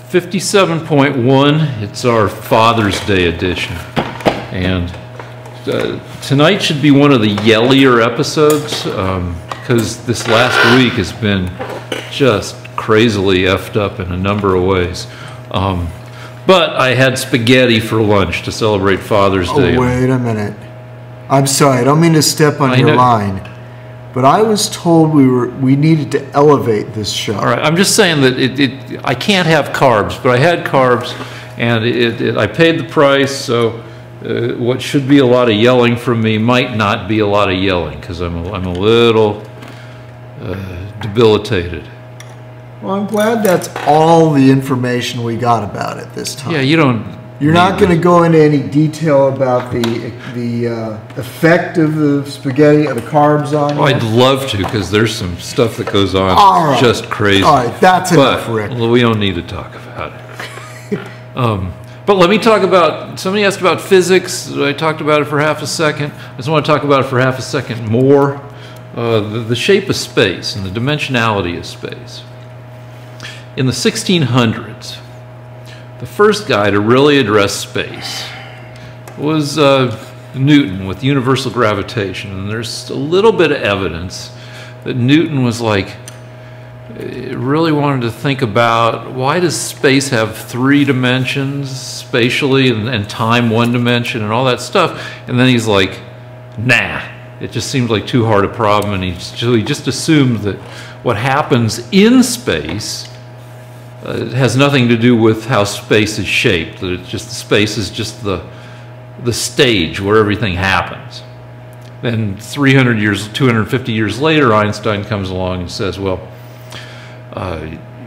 57.1, it's our Father's Day edition. And tonight should be one of the yellier episodes, because this last week has been just crazily effed up in a number of ways. But I had spaghetti for lunch to celebrate Father's Day. Oh, wait a minute. I'm sorry, I don't mean to step on your line. But I was told we needed to elevate this show. All right, I'm just saying that I can't have carbs, but I had carbs, and I paid the price, so what should be a lot of yelling from me might not be a lot of yelling, because I'm a little debilitated. Well, I'm glad that's all the information we got about it this time. Yeah, You're not going to go into any detail about the effect of the spaghetti or the carbs on you? Oh, I'd love to, because there's some stuff that goes on just crazy. All right, that's enough, Rick. We don't need to talk about it. But let me talk about, somebody asked about physics. I talked about it for half a second. I just want to talk about it for half a second more. The shape of space and the dimensionality of space. In the 1600s, the first guy to really address space was Newton with universal gravitation. And there's a little bit of evidence that Newton was really wanted to think about, why does space have 3 dimensions spatially and time 1 dimension and all that stuff? And then he's like, nah, it just seemed like too hard a problem. And he just assumed that what happens in space it has nothing to do with how space is shaped. That it's just space is just the stage where everything happens. Then 300 years, 250 years later, Einstein comes along and says, well,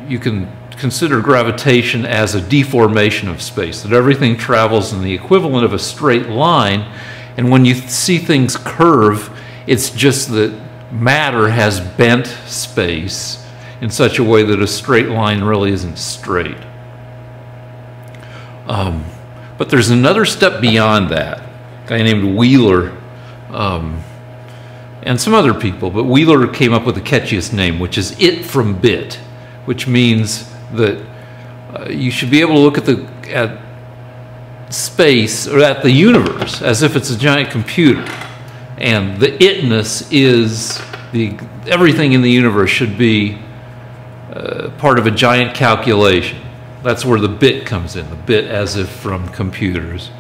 you can consider gravitation as a deformation of space, that everything travels in the equivalent of a straight line, and when you see things curve, it's just that matter has bent space in such a way that a straight line really isn't straight. But there's another step beyond that. A guy named Wheeler and some other people, but Wheeler came up with the catchiest name, which is it from bit, which means that you should be able to look at space, or at the universe, as if it's a giant computer. And the itness is everything in the universe should be part of a giant calculation. That's where the bit comes in, the bit as if from computers.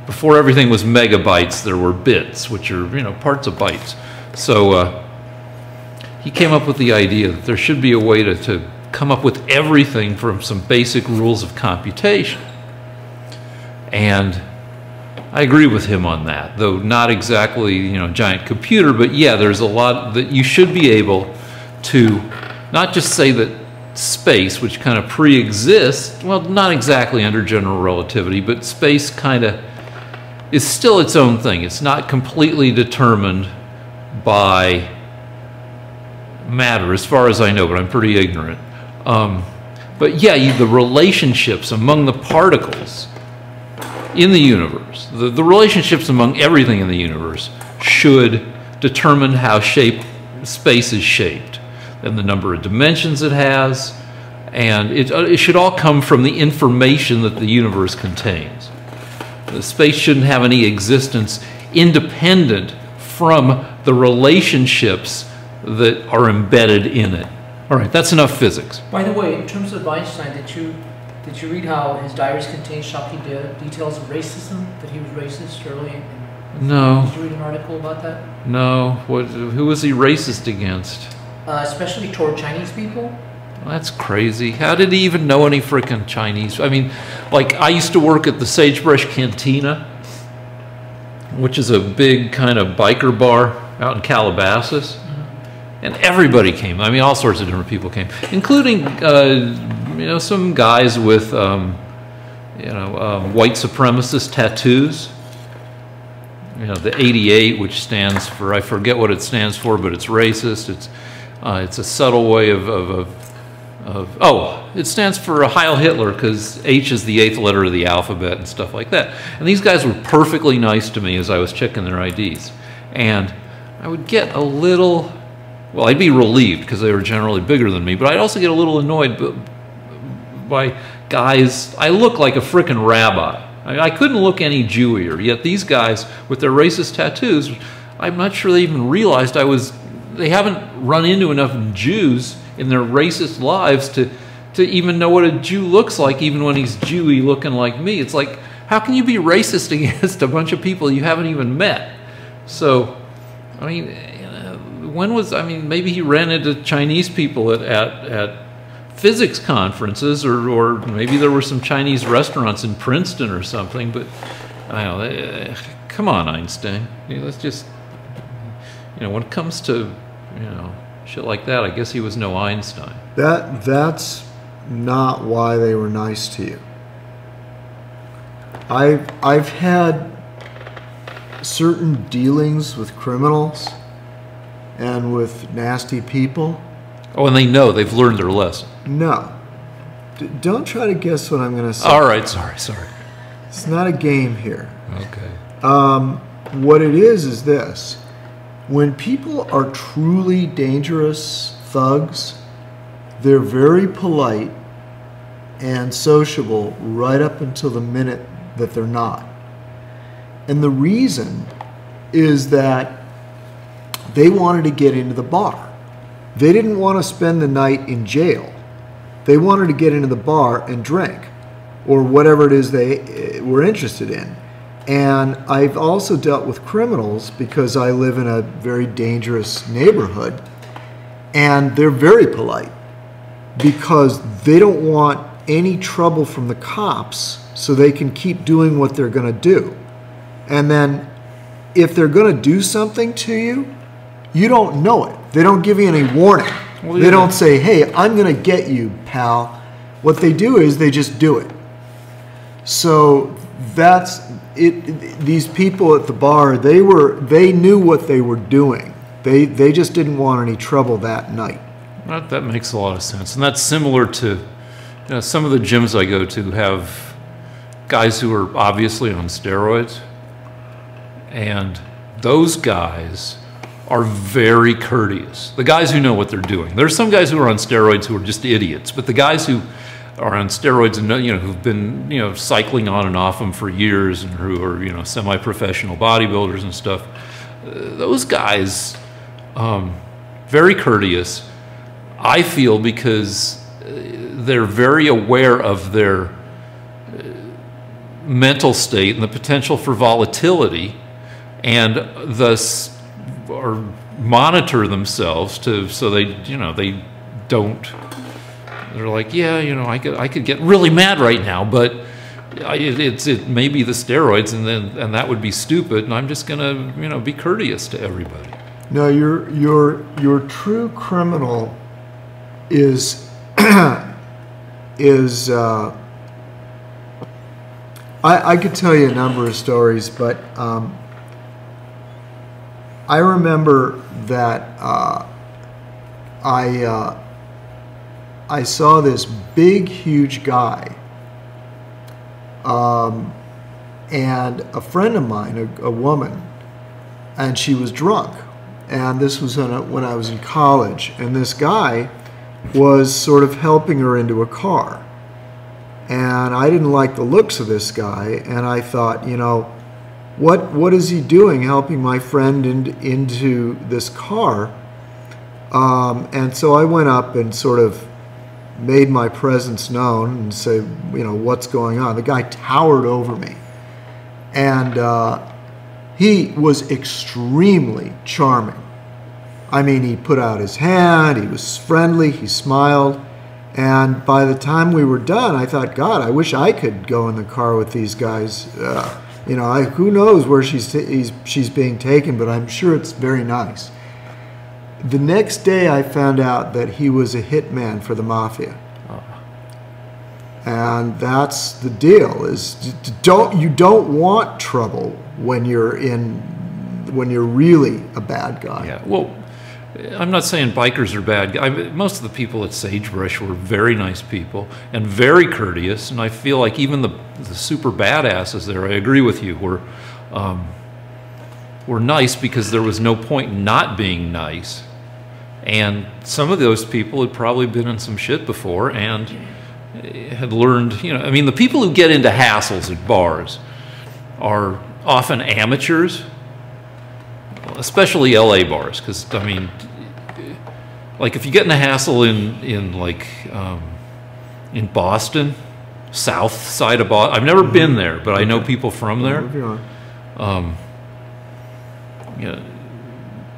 Before everything was megabytes, there were bits, which are, parts of bytes. So he came up with the idea that there should be a way to come up with everything from some basic rules of computation. And I agree with him on that, though not exactly, giant computer, but yeah, there's a lot that you should be able to not just say that space, which kind of pre-exists, well, not exactly under general relativity, but space kind of is still its own thing. It's not completely determined by matter, as far as I know, but I'm pretty ignorant. But yeah, the relationships among the particles in the universe, the relationships among everything in the universe should determine how space is shaped, and the number of dimensions it has, and it should all come from the information that the universe contains. The space shouldn't have any existence independent from the relationships that are embedded in it. All right, that's enough physics. By the way, in terms of Einstein, did you read how his diaries contain shocking details of racism, that he was racist early? No. Did you read an article about that? No. Who was he racist against? Especially toward Chinese people. Well, that's crazy. How did he even know any frickin' Chinese? I mean, I used to work at the Sagebrush Cantina, which is a big kind of biker bar out in Calabasas. And everybody came. I mean, all sorts of different people came, including, some guys with, white supremacist tattoos. The 88, which stands for, I forget what it stands for, but it's racist. It's a subtle way it stands for Heil Hitler, because H is the 8th letter of the alphabet and stuff like that. And these guys were perfectly nice to me as I was checking their IDs. And I would get a little, well, I'd be relieved because they were generally bigger than me, but I'd also get a little annoyed by guys. I look like a frickin' rabbi. I couldn't look any Jewier, yet these guys with their racist tattoos, I'm not sure they even realized they haven't run into enough Jews in their racist lives to even know what a Jew looks like, even when he's Jewy looking like me. It's like, how can you be racist against a bunch of people you haven't even met? So, I mean, maybe he ran into Chinese people at physics conferences, or maybe there were some Chinese restaurants in Princeton or something, but I don't know, come on, Einstein. Let's just, when it comes to, shit like that, I guess he was no Einstein. That's not why they were nice to you. I've had certain dealings with criminals and with nasty people. Oh, and they've learned their lesson. No. Don't try to guess what I'm going to say. All right, sorry. It's not a game here. Okay. What it is this. When people are truly dangerous thugs, they're very polite and sociable right up until the minute that they're not. And the reason is that they wanted to get into the bar. They didn't want to spend the night in jail. They wanted to get into the bar and drink, or whatever it is they were interested in. And I've also dealt with criminals because I live in a very dangerous neighborhood, and they're very polite because they don't want any trouble from the cops so they can keep doing what they're going to do. And then if they're going to do something to you, you don't know it. They don't give you any warning. Well, yeah. They don't say, hey, I'm going to get you, pal. What they do is they just do it. So that's it. These people at the bar, they knew what they were doing. They just didn't want any trouble that night. That makes a lot of sense. And that's similar to some of the gyms I go to have guys who are obviously on steroids. And those guys are very courteous. The guys who know what they're doing. There's some guys who are on steroids who are just idiots, but the guys who are on steroids and who've been cycling on and off them for years and who are semi-professional bodybuilders and stuff, those guys, very courteous. I feel because they're very aware of their mental state and the potential for volatility, and thus or monitor themselves so they don't. They're like, I could get really mad right now, but it may be the steroids, and that would be stupid, and I'm just gonna be courteous to everybody. No, your true criminal is I could tell you a number of stories, but I remember that I saw this big, huge guy, and a friend of mine, a woman, and she was drunk, and this was when I was in college, and this guy was sort of helping her into a car, and I didn't like the looks of this guy, and I thought, what is he doing helping my friend into this car? And so I went up and sort of made my presence known and say, what's going on? The guy towered over me, and he was extremely charming. I mean, he put out his hand, he was friendly, he smiled, and by the time we were done, I thought, God, I wish I could go in the car with these guys. Who knows where she's being taken, but I'm sure it's very nice. The next day, I found out that he was a hitman for the mafia. And that's the deal: is you don't want trouble when you're really a bad guy. Yeah. Well, I'm not saying bikers are bad guys. Most of the people at Sagebrush were very nice people and very courteous, and I feel like even the super badasses there, I agree with you, were nice because there was no point in not being nice. And some of those people had probably been in some shit before, and had learned, I mean, the people who get into hassles at bars are often amateurs, especially LA bars, because, I mean, like if you get in a hassle in Boston, south side of Boston, I've never been there, but I know people from there.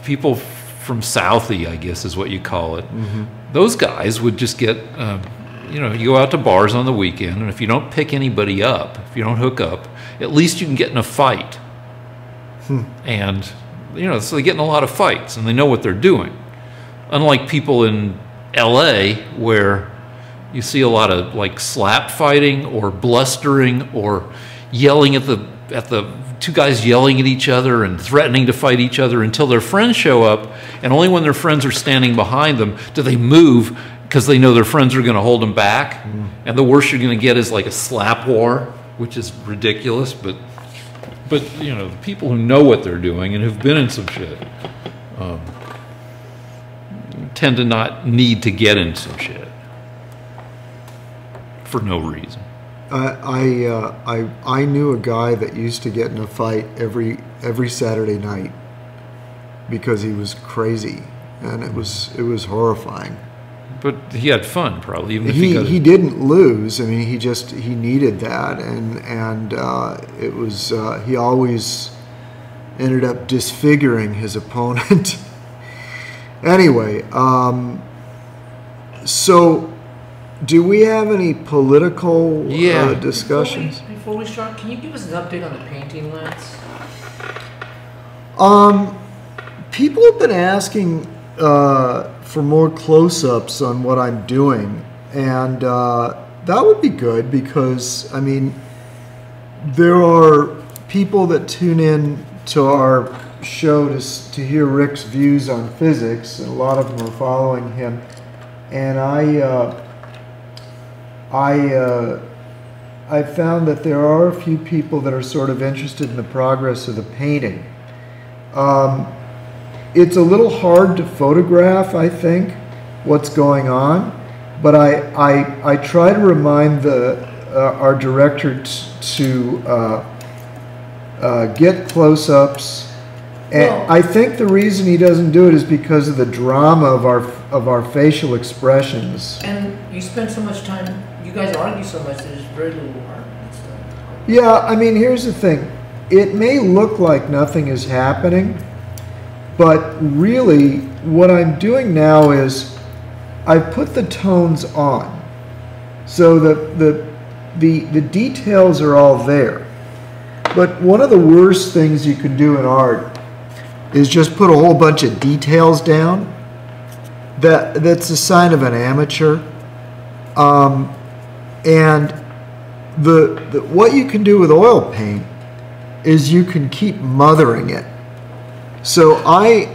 People from Southie, I guess is what you call it. Those guys would just get, you go out to bars on the weekend, and if you don't pick anybody up, if you don't hook up, at least you can get in a fight. And, so they get in a lot of fights, and they know what they're doing. Unlike people in LA, where you see a lot of like slap fighting or blustering or yelling at the two guys yelling at each other and threatening to fight each other until their friends show up, and only when their friends are standing behind them do they move, because they know their friends are going to hold them back. And the worst you're going to get is like a slap war, which is ridiculous, but the people who know what they're doing and who've been in some shit tend to not need to get in some shit for no reason. I knew a guy that used to get in a fight every Saturday night because he was crazy, and it was horrifying. But he had fun, probably. Even if he didn't lose. I mean, he needed that, and it was he always ended up disfiguring his opponent. Anyway, so do we have any political discussions? Before we start, can you give us an update on the painting, Lance? People have been asking for more close-ups on what I'm doing, and that would be good, because, I mean, there are people that tune in to our show to hear Rick's views on physics, and a lot of them are following him, and I found that there are a few people that are sort of interested in the progress of the painting. It's a little hard to photograph, I think, what's going on, but I try to remind our director to get close-ups. And I think the reason he doesn't do it is because of the drama of our facial expressions. And you spend so much time, you guys argue so much, there's very little art. Yeah, I mean, here's the thing. It may look like nothing is happening, but really what I'm doing now is I've put the tones on. So the details are all there. But one of the worst things you can do in art is just put a whole bunch of details down. That's a sign of an amateur. And what you can do with oil paint is you can keep mothering it. So I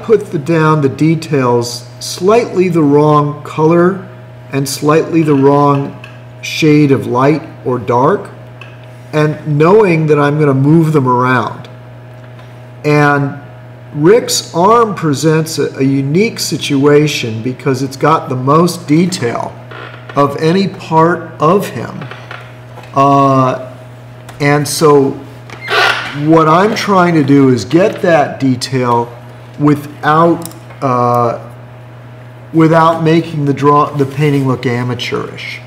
put down the details slightly the wrong color and slightly the wrong shade of light or dark, and knowing that I'm going to move them around. And Rick's arm presents a unique situation because it's got the most detail of any part of him. And so what I'm trying to do is get that detail without making the painting look amateurish.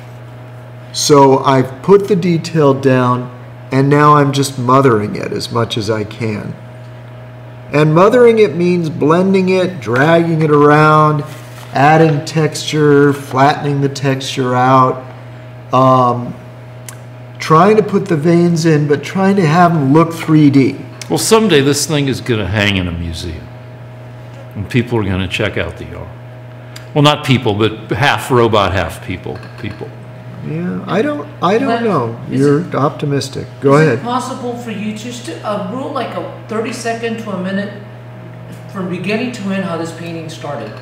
So I've put the detail down, and now I'm just mothering it as much as I can. And mothering it means blending it, dragging it around, adding texture, flattening the texture out, trying to put the veins in, but trying to have them look 3D. Well, someday this thing is going to hang in a museum, and people are going to check out the art. Well, not people, but half robot, half people. Yeah, I don't know. You're optimistic. Go ahead. Is it possible for you just to rule like a 30-second to a minute from beginning to end how this painting started?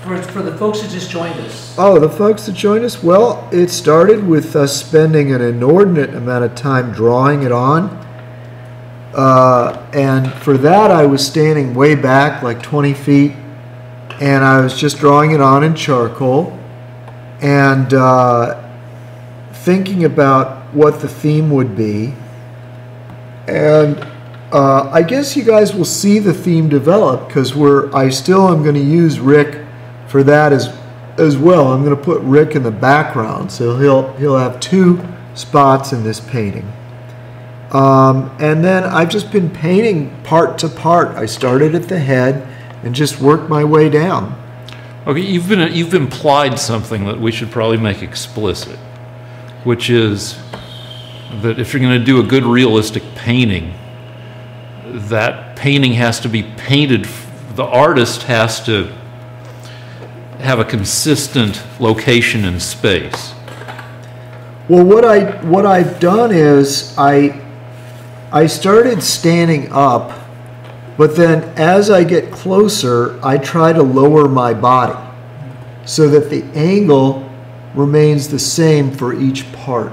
For the folks that just joined us. Oh, the folks that joined us? Well, it started with us spending an inordinate amount of time drawing it on. And for that, I was standing way back, like 20 feet, and I was just drawing it on in charcoal. and thinking about what the theme would be. And I guess you guys will see the theme develop, because I still am going to use Rick for that as well. I'm going to put Rick in the background, so he'll have 2 spots in this painting. And then I've just been painting part to part. I started at the head and just worked my way down. Okay, you've implied something that we should probably make explicit, which is that if you're going to do a good realistic painting, that painting has to be painted. The artist has to have a consistent location in space. Well, what I've done is I started standing up, but then as I get closer, I try to lower my body so that the angle remains the same for each part.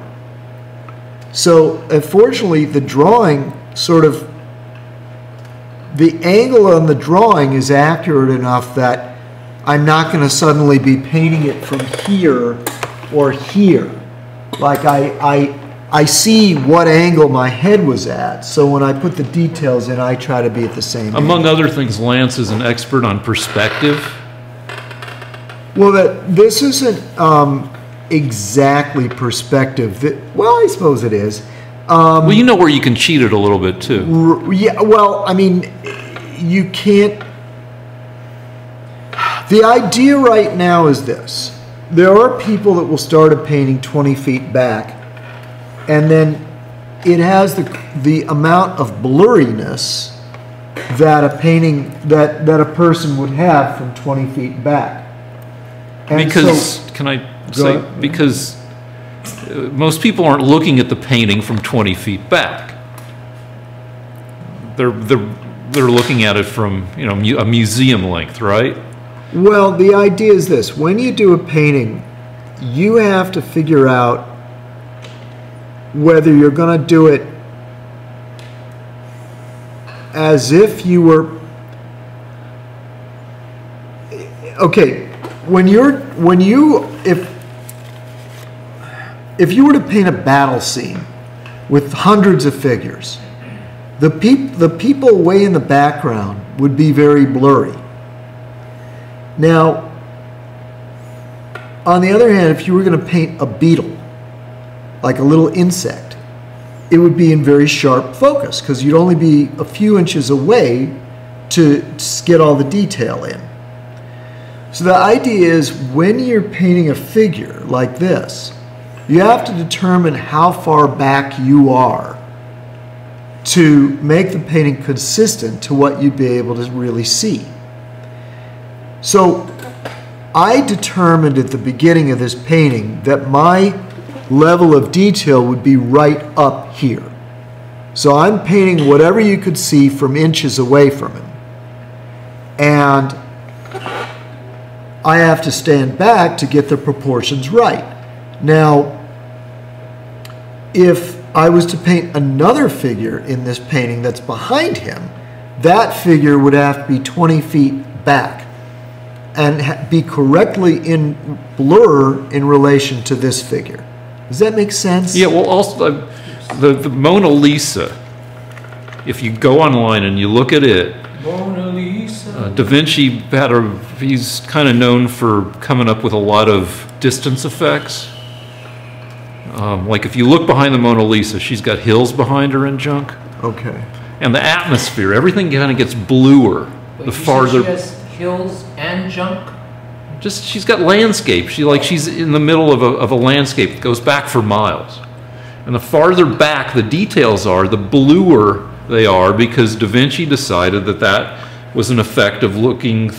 So unfortunately, the drawing the angle on the drawing is accurate enough that I'm not going to suddenly be painting it from here or here. Like I see what angle my head was at, so when I put the details in, I try to be at the same Among angle. other things, Lance is an expert on perspective. Well, this isn't exactly perspective. Well, I suppose it is. Well, you know where you can cheat it a little bit too. Yeah, well, I mean, you can't. The idea right now is this. There are people that will start a painting 20 feet back, and then it has the amount of blurriness that a painting, that a person would have from 20 feet back. And because, can I say, because most people aren't looking at the painting from 20 feet back. They're looking at it from, a museum length, right? Well, the idea is this. When you do a painting, you have to figure out whether you're going to do it as if you were... Okay, if you were to paint a battle scene with hundreds of figures, the people way in the background would be very blurry. Now, on the other hand, if you were going to paint a beetle, like a little insect, it would be in very sharp focus because you'd only be a few inches away to get all the detail in. So the idea is when you're painting a figure like this, you have to determine how far back you are to make the painting consistent to what you'd be able to really see. So I determined at the beginning of this painting that my level of detail would be right up here. So I'm painting whatever you could see from inches away from him. And I have to stand back to get the proportions right. Now, if I was to paint another figure in this painting that's behind him, that figure would have to be 20 feet back and be correctly in blur in relation to this figure. Does that make sense? Yeah, well, also, the Mona Lisa, if you go online and you look at it, Mona Lisa. Da Vinci he's kind of known for coming up with a lot of distance effects. Like if you look behind the Mona Lisa, she's got hills behind her and junk. Okay. And the atmosphere, everything kind of gets bluer the farther. She has hills and junk? Just, she's got landscape. She's in the middle of a landscape that goes back for miles. And the farther back the details are, the bluer they are, because Da Vinci decided that was an effect of looking,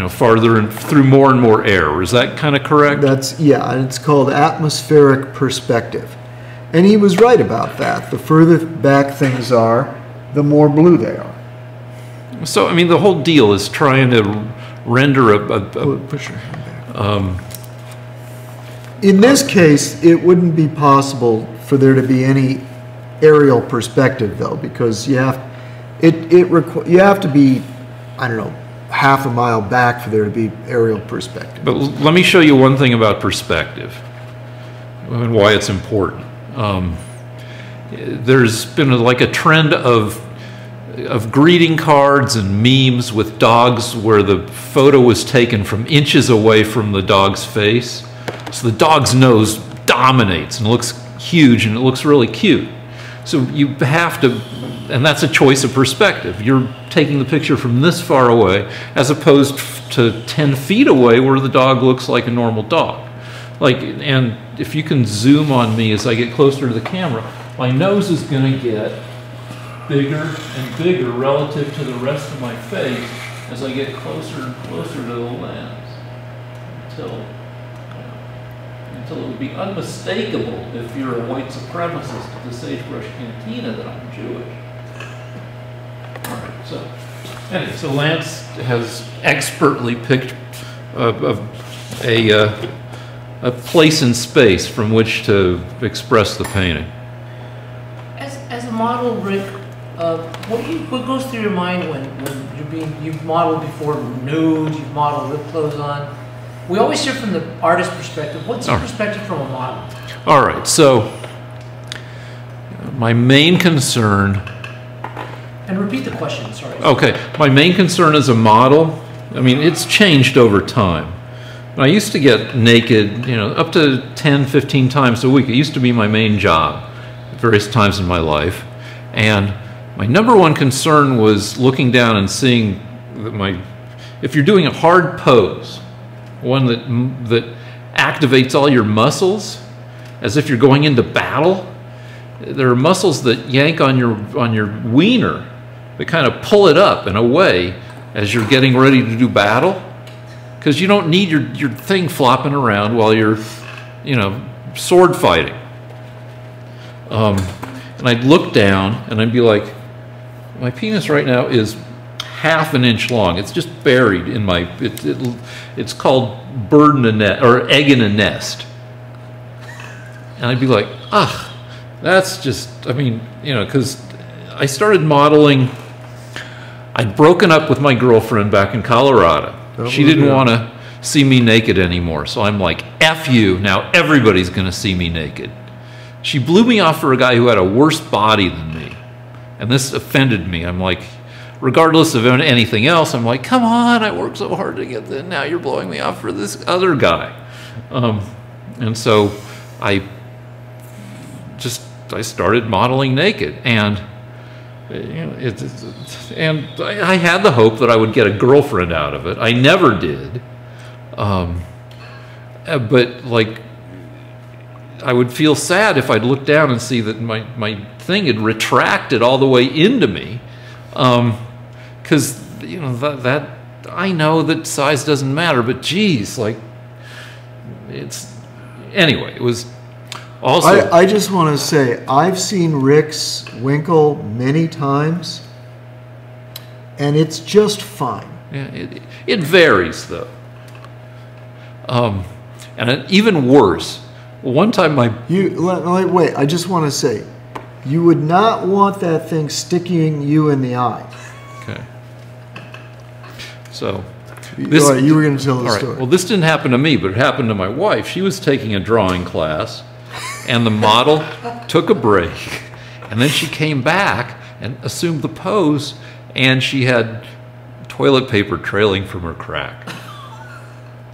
farther and through more and more air. Is that kind of correct? Yeah, and it's called atmospheric perspective. And he was right about that. The further back things are, the more blue they are. So, I mean, the whole deal is trying to render Push your hand back. In this case, it wouldn't be possible for there to be any aerial perspective, though, because you have to be, I don't know, half a mile back for there to be aerial perspective. But let me show you one thing about perspective and why it's important. There's been like a trend of greeting cards and memes with dogs where the photo was taken from inches away from the dog's face. So the dog's nose dominates and looks huge and it looks really cute. So you have to, and that's a choice of perspective. You're taking the picture from this far away as opposed to 10 feet away where the dog looks like a normal dog. And if you can zoom on me as I get closer to the camera, my nose is going to get bigger and bigger relative to the rest of my face as I get closer and closer to the lens until it would be unmistakable if you're a white supremacist at the Sagebrush Cantina that I'm Jewish. All right, so Lance has expertly picked a place in space from which to express the painting. As a model, Rick, what goes through your mind when you've modeled before nude, you've modeled with clothes on? We always hear from the artist's perspective. What's your perspective from a model? All right, so my main concern... And repeat the question, sorry. Okay, my main concern as a model, I mean, it's changed over time. I used to get naked, up to 10, 15 times a week. It used to be my main job at various times in my life. And my number one concern was looking down and seeing that if you're doing a hard pose, one that activates all your muscles, as if you're going into battle, there are muscles that yank on your wiener, that kind of pull it up and away as you're getting ready to do battle. Because you don't need your thing flopping around while you're, sword fighting. And I'd look down and I'd be like, my penis right now is half an inch long. It's just buried in it's called bird in a nest, or egg in a nest. And I'd be like, that's just, because I started modeling. I'd broken up with my girlfriend back in Colorado. She didn't want to see me naked anymore. So I'm like, F you, now everybody's going to see me naked. She blew me off for a guy who had a worse body than me. And this offended me. I'm like, regardless of anything else, I'm like, come on, I worked so hard to get this. Now you're blowing me off for this other guy. And so I started modeling naked. And I had the hope that I would get a girlfriend out of it. I never did. But I would feel sad if I'd look down and see that my thing had retracted all the way into me. Because, that I know that size doesn't matter, but geez, anyway, it was also... I just want to say, I've seen Rick's Winkle many times, and it's just fine. Yeah, it varies, though. And even worse, one time wait, I just want to say, you would not want that thing sticking you in the eye. Okay. So... all right, you were going to tell the story. Well, this didn't happen to me, but it happened to my wife. She was taking a drawing class, and the model took a break, and then she came back and assumed the pose, and she had toilet paper trailing from her crack.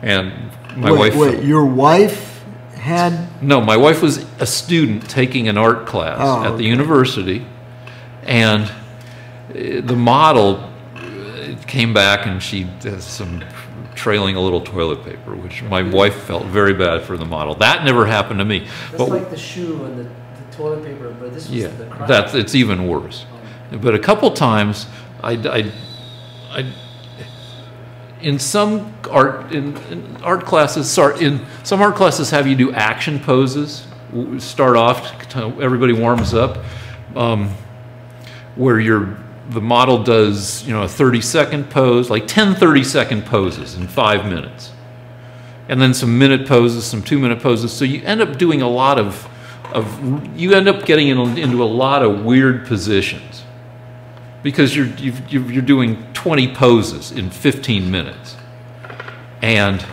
And my wife... Wait, your wife had... No, my wife was a student taking an art class at the university, and the model came back and she has some trailing a little toilet paper, which my wife felt very bad for the model. That never happened to me. That's like the shoe and the toilet paper, but this was the crack. It's even worse. But a couple times, in some art classes have you do action poses. Start off, everybody warms up, where the model does, a 30-second pose, like 10 30-second poses in 5 minutes. And then some minute poses, some 2-minute poses. So you end up doing a lot you end up getting into a lot of weird positions. because you're doing 20 poses in 15 minutes. And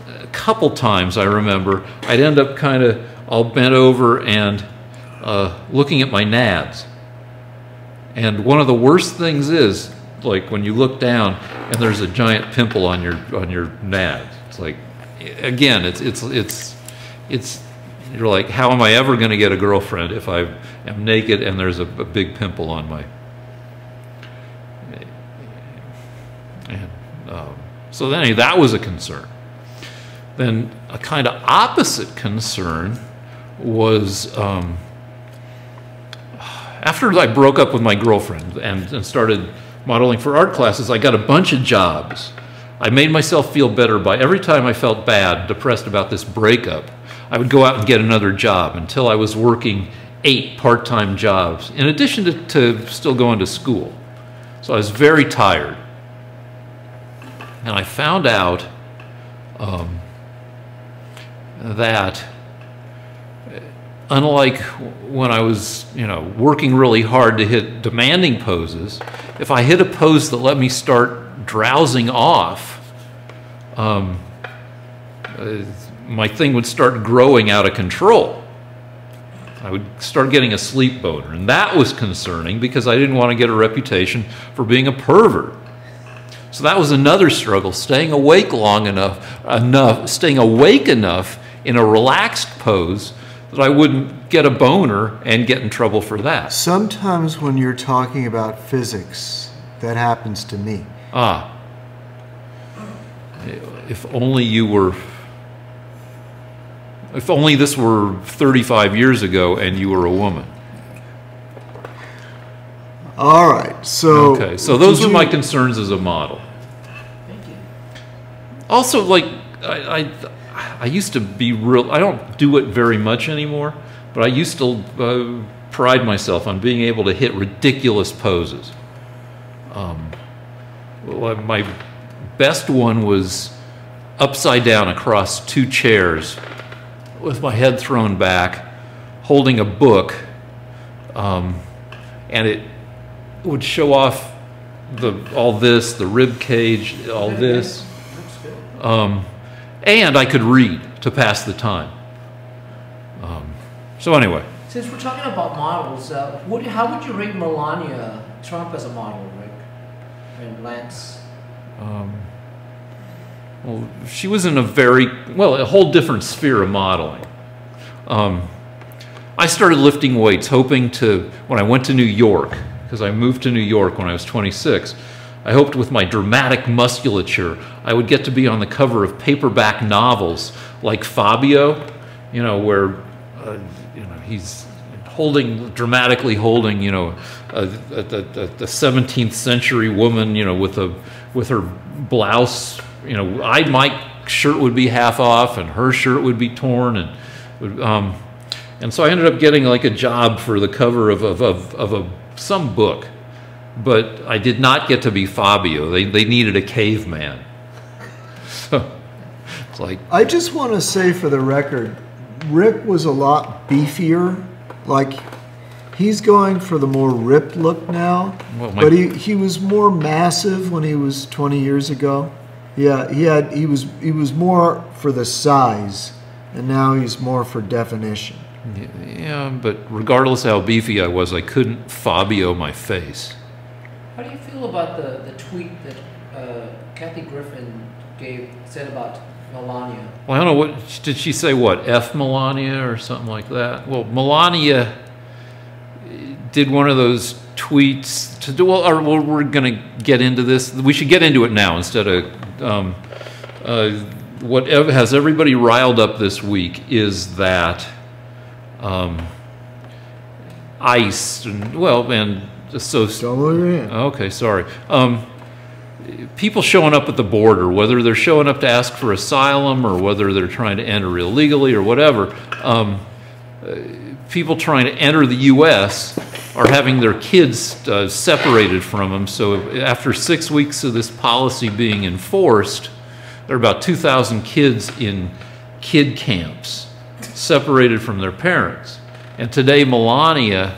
a couple times I remember I'd end up kind of all bent over and looking at my nads. And one of the worst things is, like, when you look down and there's a giant pimple on your nads. It's like, again, it's you're like, how am I ever going to get a girlfriend if I am naked and there's a big pimple on my... And, so then, anyway, that was a concern. Then a kind of opposite concern was after I broke up with my girlfriend and started modeling for art classes, I got a bunch of jobs. I made myself feel better by every time I felt bad, depressed about this breakup, I would go out and get another job until I was working 8 part-time jobs, in addition to still going to school. So I was very tired. And I found out that unlike when I was, working really hard to hit demanding poses, if I hit a pose that let me start drowsing off, my thing would start growing out of control. I would start getting a sleep boner, and that was concerning because I didn't want to get a reputation for being a pervert. So that was another struggle, staying awake long enough, staying awake enough in a relaxed pose that I wouldn't get a boner and get in trouble for that. Sometimes when you're talking about physics, that happens to me. Ah. If only this were 35 years ago and you were a woman. All right, so... Okay, so those were my concerns as a model. Thank you. Also, like, I used to be real... I don't do it very much anymore, but I used to pride myself on being able to hit ridiculous poses. My best one was upside down across 2 chairs with my head thrown back, holding a book, and it would show off all this, the rib cage, all this. And I could read to pass the time. So anyway. Since we're talking about models, how would you rate Melania Trump as a model, Rick? And Lance? Well, she was in a whole different sphere of modeling. I started lifting weights, hoping when I went to New York, because I moved to New York when I was 26, I hoped with my dramatic musculature, I would get to be on the cover of paperback novels like Fabio, where, he's dramatically holding, a 17th century woman, with her blouse, my shirt would be half off and her shirt would be torn, and so I ended up getting like a job for the cover of some book, but I did not get to be Fabio. They needed a caveman. So it's like, I just want to say for the record, Rick was a lot beefier. Like, he's going for the more ripped look now, but he was more massive when he was 20 years ago. Yeah, he was more for the size, and now he's more for definition. Yeah, but regardless how beefy I was, I couldn't Fabio my face. How do you feel about the tweet that Kathy Griffin said about Melania? Well, I don't know, did she say what, F Melania or something like that? Well, Melania did one of those tweets to do, we're going to get into this. We should get into it now instead of, what has everybody riled up this week is that ICE, and so... Don't move your hand. Okay, sorry. People showing up at the border, whether they're showing up to ask for asylum or whether they're trying to enter illegally or whatever, people trying to enter the U.S. are having their kids separated from them. So after 6 weeks of this policy being enforced, there are about 2,000 kids in kid camps separated from their parents. And today Melania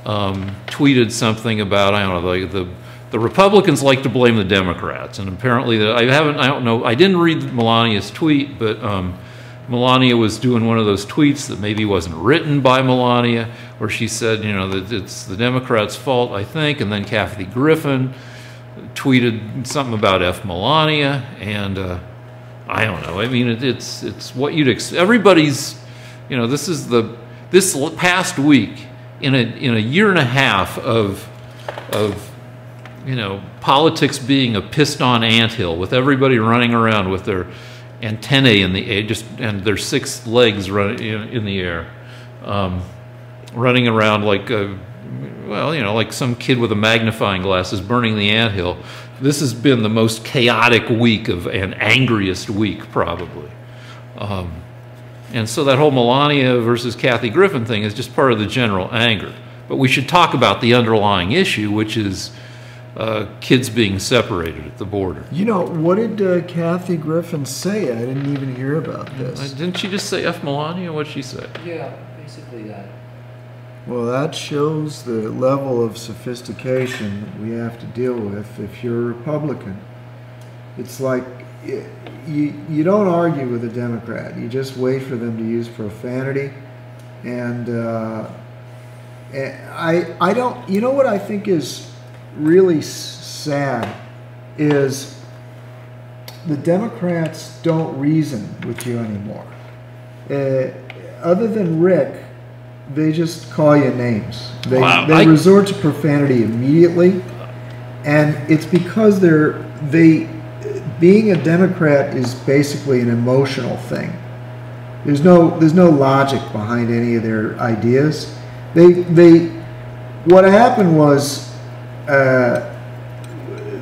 tweeted something about, I don't know, the Republicans like to blame the Democrats, and apparently I don't know, I didn't read Melania's tweet, but Melania was doing one of those tweets that maybe wasn't written by Melania, where she said, you know, that it's the Democrats' fault, I think, and then Kathy Griffin tweeted something about F. Melania, and I don't know. I mean, it's what you'd expect. Everybody's, you know, this past week in a year and a half of you know, politics being a pissed-on anthill with everybody running around with their antennae in the air, and their 6 legs running in the air, running around like well, you know, like some kid with a magnifying glass is burning the anthill. This has been the most chaotic week and angriest week, probably. And so that whole Melania versus Kathy Griffin thing is just part of the general anger. But we should talk about the underlying issue, which is kids being separated at the border. You know, what did Kathy Griffin say? I didn't even hear about this. Didn't she just say F. Melania? What'd she say? Yeah, basically that. Well, that shows the level of sophistication we have to deal with if you're a Republican. It's like you don't argue with a Democrat. You just wait for them to use profanity. And I don't, you know what I think is really sad is the Democrats don't reason with you anymore. Other than Rick, they just call you names. They resort to profanity immediately, and it's because being a Democrat is basically an emotional thing. There's no logic behind any of their ideas. What happened was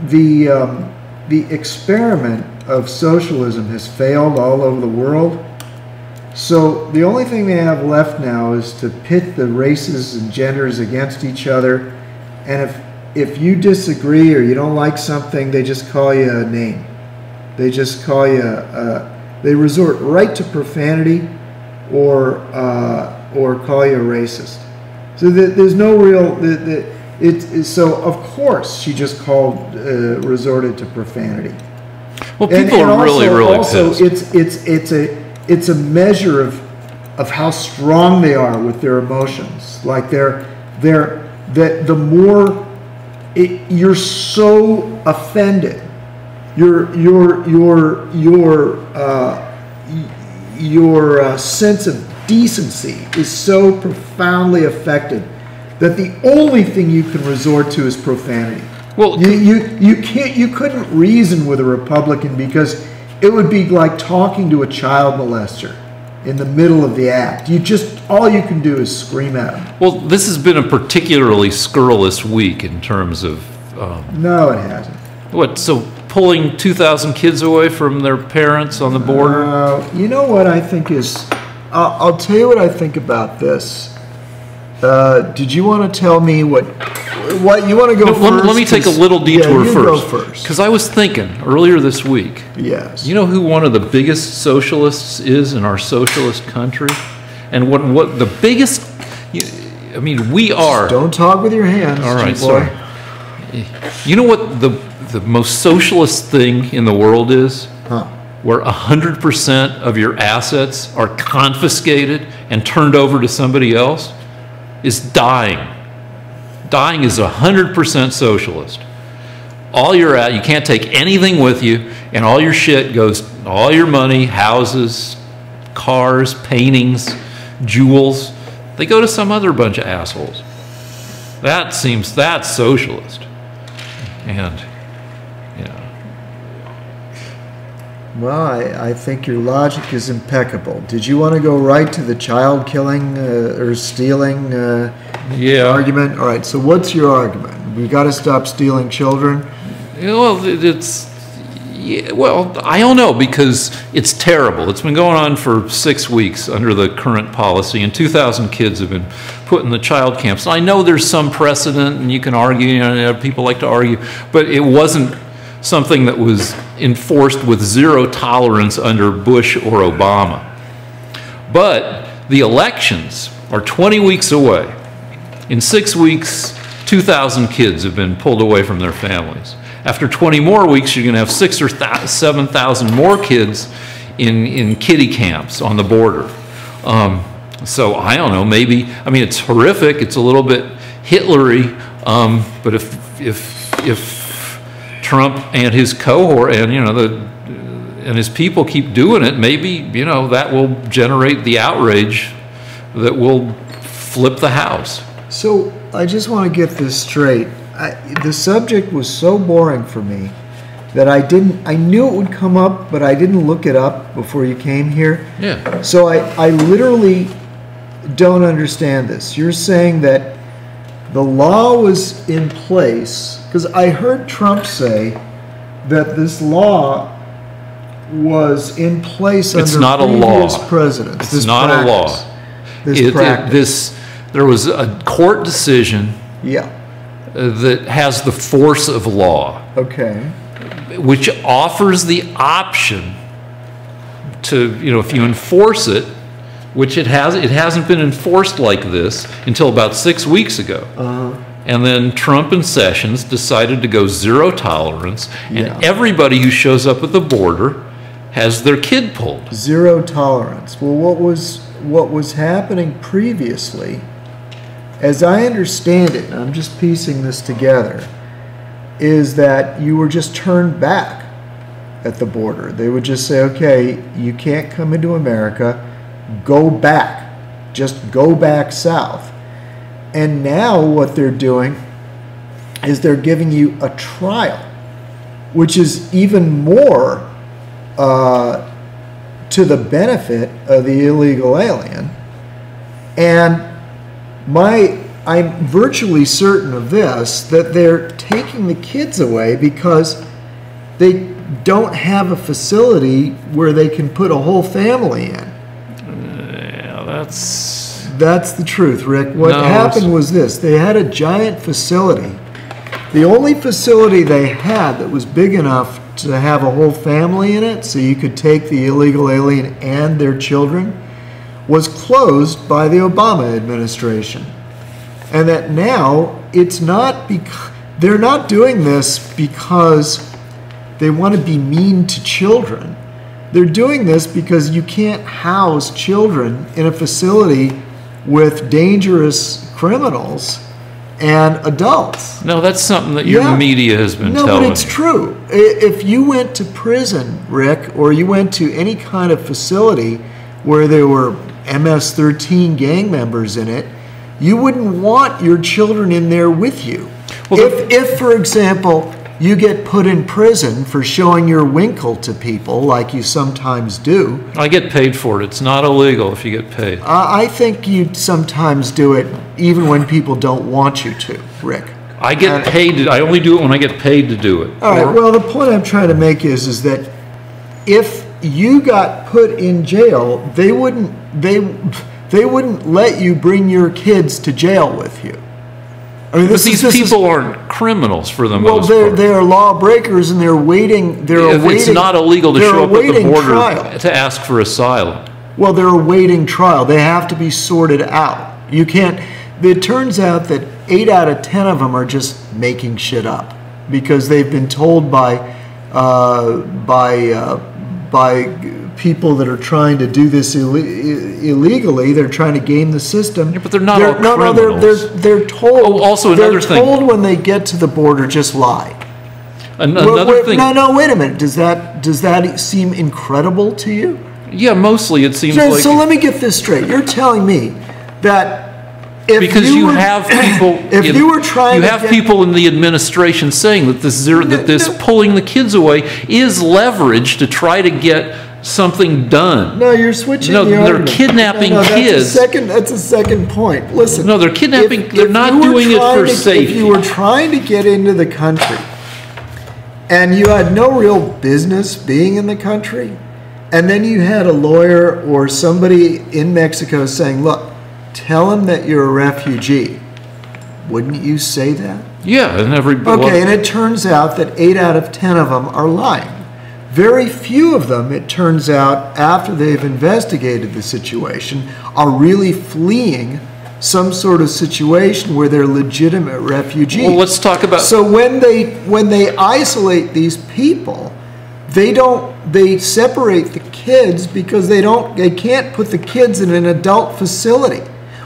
the experiment of socialism has failed all over the world. So the only thing they have left now is to pit the races and genders against each other, and if you disagree or you don't like something, they just call you a name. They just call you. They resort right to profanity, or call you a racist. So there's no real. So of course she just resorted to profanity. Well, people are really pissed. It's a measure of how strong they are with their emotions. Like the more you're so offended, your sense of decency is so profoundly affected that the only thing you can resort to is profanity. Well, you couldn't reason with a Republican because it would be like talking to a child molester in the middle of the act. All you can do is scream at them. Well, this has been a particularly scurrilous week in terms of... no, it hasn't. What, so pulling 2,000 kids away from their parents on the border? You know what I think is... I'll tell you what I think about this. Did you want to tell me what you want to go first? Let me take a little detour first. Go first. Because I was thinking earlier this week. Yes. You know who one of the biggest socialists is in our socialist country? And what the biggest... I mean, we are... Don't talk with your hands, all right, boy. Sorry. You know what the most socialist thing in the world is? Huh. Where 100% of your assets are confiscated and turned over to somebody else? Is dying. Dying is 100% socialist. All you're at, you can't take anything with you, and all your shit goes, all your money, houses, cars, paintings, jewels, they go to some other bunch of assholes. That's socialist. And, you know. Well, I think your logic is impeccable. Did you want to go right to the child killing or stealing argument? All right, so what's your argument? We got to stop stealing children? Well, I don't know, because it's terrible. It's been going on for 6 weeks under the current policy, and 2,000 kids have been put in the child camps. I know there's some precedent, and you can argue, you know, people like to argue, but it wasn't something that was enforced with zero tolerance under Bush or Obama. But the elections are 20 weeks away, In 6 weeks, 2,000 kids have been pulled away from their families. After 20 more weeks, you're going to have 6,000 or 7,000 more kids in kiddie camps on the border. So I don't know, maybe, I mean, it's horrific, it's a little bit Hitlery, but if Trump and his cohort and, and his people keep doing it, maybe, that will generate the outrage that will flip the House. So I just want to get this straight. The subject was so boring for me that I knew it would come up, but I didn't look it up before you came here. Yeah. So I literally don't understand this. You're saying that the law was in place, because I heard Trump say that this law was in place It's under not a previous law. presidents. It's not a law. There was a court decision that has the force of law. Okay. Which offers the option to, if you enforce it, which it hasn't been enforced like this until about 6 weeks ago. And then Trump and Sessions decided to go zero tolerance, and everybody who shows up at the border has their kid pulled. Zero tolerance. Well, what was happening previously, as I understand it, and I'm just piecing this together, is that you were just turned back at the border. They would just say, okay, you can't come into America, go back. Just go back south. And now what they're doing is they're giving you a trial, which is even more to the benefit of the illegal alien. And I'm virtually certain of this, that they're taking the kids away because they don't have a facility where they can put a whole family in. Yeah, That's the truth, Rick. What happened was this. They had a giant facility. The only facility they had that was big enough to have a whole family in it, so you could take the illegal alien and their children, was closed by the Obama administration. And that now it's not they're not doing this because they want to be mean to children. They're doing this because you can't house children in a facility with dangerous criminals and adults. No, that's something that your media has been telling. No, but it's true. If you went to prison, Rick, or you went to any kind of facility where there were MS-13 gang members in it, you wouldn't want your children in there with you. Well, if, for example, you get put in prison for showing your winkle to people, like you sometimes do. I get paid for it. It's not illegal if you get paid. I think you sometimes do it even when people don't want you to, Rick. I get paid. I only do it when I get paid to do it. All right. Well, the point I'm trying to make is that if you got put in jail, they wouldn't let you bring your kids to jail with you. I mean, these people aren't criminals for the most part. Well, they're lawbreakers, and they're waiting. It's not illegal to show up at the border to ask for asylum. Well, they're awaiting trial. They have to be sorted out. You can't. It turns out that 8 out of 10 of them are just making shit up because they've been told by people that are trying to do this illegally. They're trying to game the system. Yeah, but they're not all criminals. They're told. Oh, also another thing. They're told when they get to the border, just lie. Another thing. No, wait a minute. Does that seem incredible to you? Yeah, mostly it seems like. So let me get this straight. You're telling me that people in the administration saying that this pulling the kids away is leverage to try to get something done. No, you're switching. No, the they're argument. kidnapping kids. That's a second point. Listen. No, they're kidnapping. They're not doing it for safety. If you were trying to get into the country and you had no real business being in the country, and then you had a lawyer or somebody in Mexico saying, "Look, tell him that you're a refugee," wouldn't you say that? Yeah, and and it turns out that 8 out of 10 of them are lying. Very few of them, it turns out, after they've investigated the situation, are really fleeing some sort of situation where they're legitimate refugees. Well, let's talk about. So when they isolate these people, they separate the kids because they can't put the kids in an adult facility.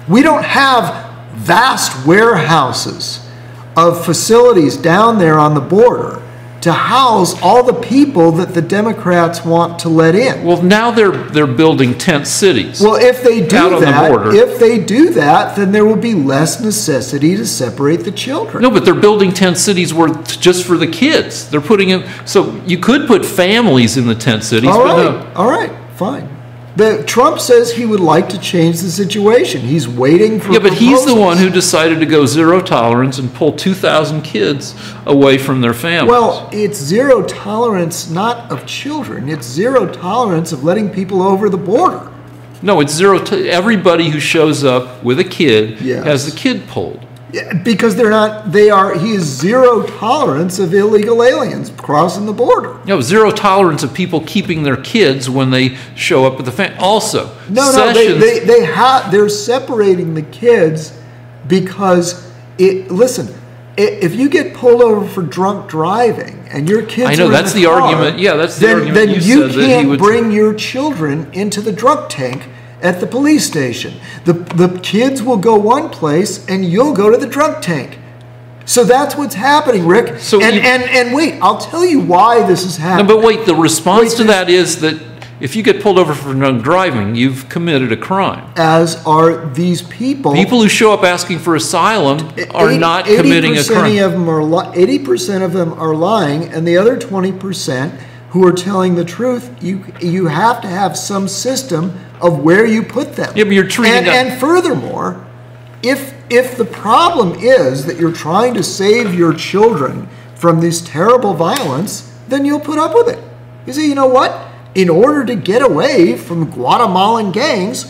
We don't have vast warehouses of facilities down there on the border to house all the people that the Democrats want to let in. Well, now they're building tent cities. Well, if they do that, then there will be less necessity to separate the children. No, but they're building tent cities just for the kids. They're putting in, so you could put families in the tent cities. All right, fine. Trump says he would like to change the situation. He's waiting for but he's the proposals. one who decided to go zero tolerance and pull 2,000 kids away from their families. Well, it's zero tolerance not of children. It's zero tolerance of letting people over the border. No, it's everybody who shows up with a kid has the kid pulled. Yeah, because he is zero tolerance of illegal aliens crossing the border. No, zero tolerance of people keeping their kids when they show up at the family. Also, they're separating the kids because if you get pulled over for drunk driving and your kids I know, that's the argument. Yeah, that's the argument. Then you can't bring your children into the drunk tank at the police station. The kids will go one place and you'll go to the drunk tank. So that's what's happening, Rick. And wait, I'll tell you why this is happening. No, but wait, the response to that is that if you get pulled over for drunk driving, you've committed a crime. As are these people. People who show up asking for asylum are not committing a crime. 80% of them are lying, and the other 20% who are telling the truth, you have to have some system of where you put them. Yeah, but you're treating and furthermore, if the problem is that you're trying to save your children from this terrible violence, then you'll put up with it. You say, you know what? In order to get away from Guatemalan gangs,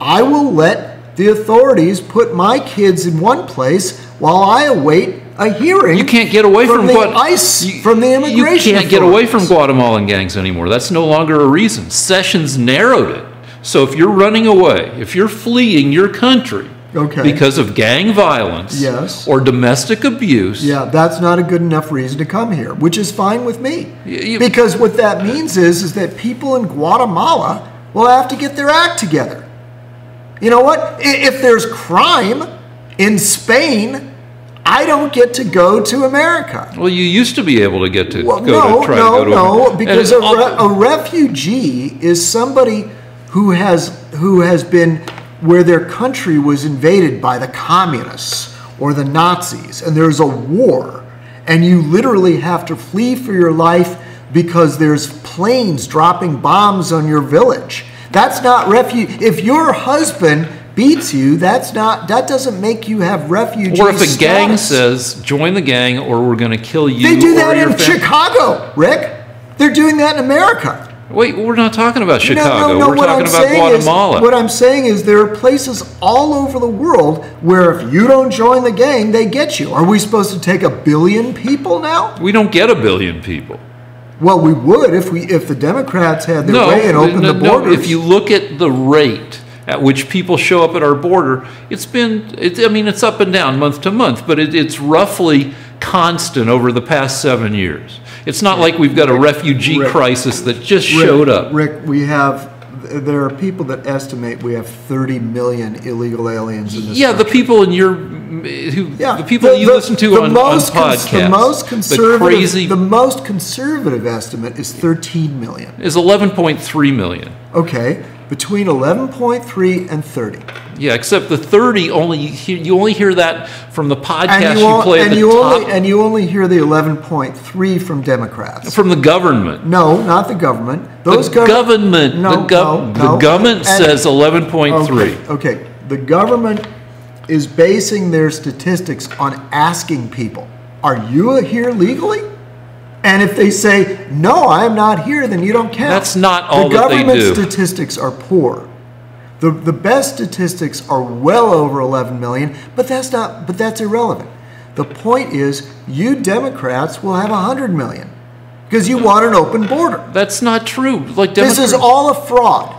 I will let the authorities put my kids in one place while I await a hearing. You can't get away from the immigration. You can't get away from Guatemalan gangs anymore. That's no longer a reason. Sessions narrowed it. So if you're running away, if you're fleeing your country because of gang violence or domestic abuse, that's not a good enough reason to come here, which is fine with me. Because what that means is that people in Guatemala will have to get their act together. You know what? If there's crime in Spain, I don't get to go to America. Well, you used to be able to get to go to America. No, because a refugee is somebody who has been where their country was invaded by the communists or the Nazis, and there's a war, and you literally have to flee for your life because there's planes dropping bombs on your village. That's not refugee. If your husband beats you, that doesn't make you have refugee status. Or if a gang status. says, join the gang or we're going to kill you. They do that in Chicago, Rick. They're doing that in America. Wait, we're not talking about Chicago. No, we're talking about Guatemala. What I'm saying is there are places all over the world where if you don't join the gang, they get you. Are we supposed to take 1 billion people now? We don't get 1 billion people. Well, we would if the Democrats had their way and opened the borders. If you look at the rate at which people show up at our border, it's up and down month to month, but it's roughly constant over the past 7 years. It's not like we've got a refugee crisis that just showed up. Rick, there are people that estimate we have 30 million illegal aliens in this country. The people in the people that you listen to on podcasts. The most conservative estimate is 13 million. Is 11.3 million. Okay, between 11.3 and 30. Yeah, except the 30 you only hear that from the podcast you play at the top. And you only hear the 11.3 from Democrats. From the government. No, not the government. The government says 11.3. Okay, the government is basing their statistics on asking people, are you here legally? And if they say, no, I'm not here, then you don't count. That's not all that they do. The government statistics are poor. The best statistics are well over 11 million, but that's irrelevant. The point is, you Democrats will have 100 million because you want an open border. That's not true. This is all a fraud.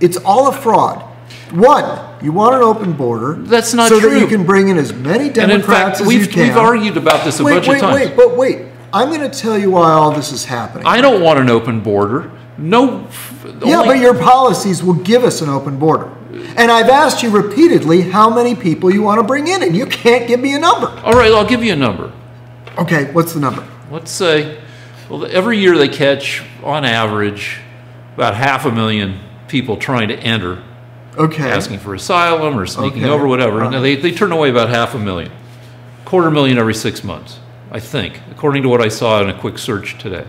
It's all a fraud. One, you want an open border. That's not so true. So that you can bring in as many Democrats and in fact, as you can. we've argued about this a bunch of times. Wait. I'm going to tell you why all this is happening. I don't want an open border. No. Yeah, but your policies will give us an open border. And I've asked you repeatedly how many people you want to bring in, and you can't give me a number. All right, I'll give you a number. Okay, what's the number? Let's say, well, every year they catch, on average, about 500,000 people trying to enter, asking for asylum or sneaking over, whatever. And they turn away about 500,000. 250,000 every 6 months, I think, according to what I saw in a quick search today.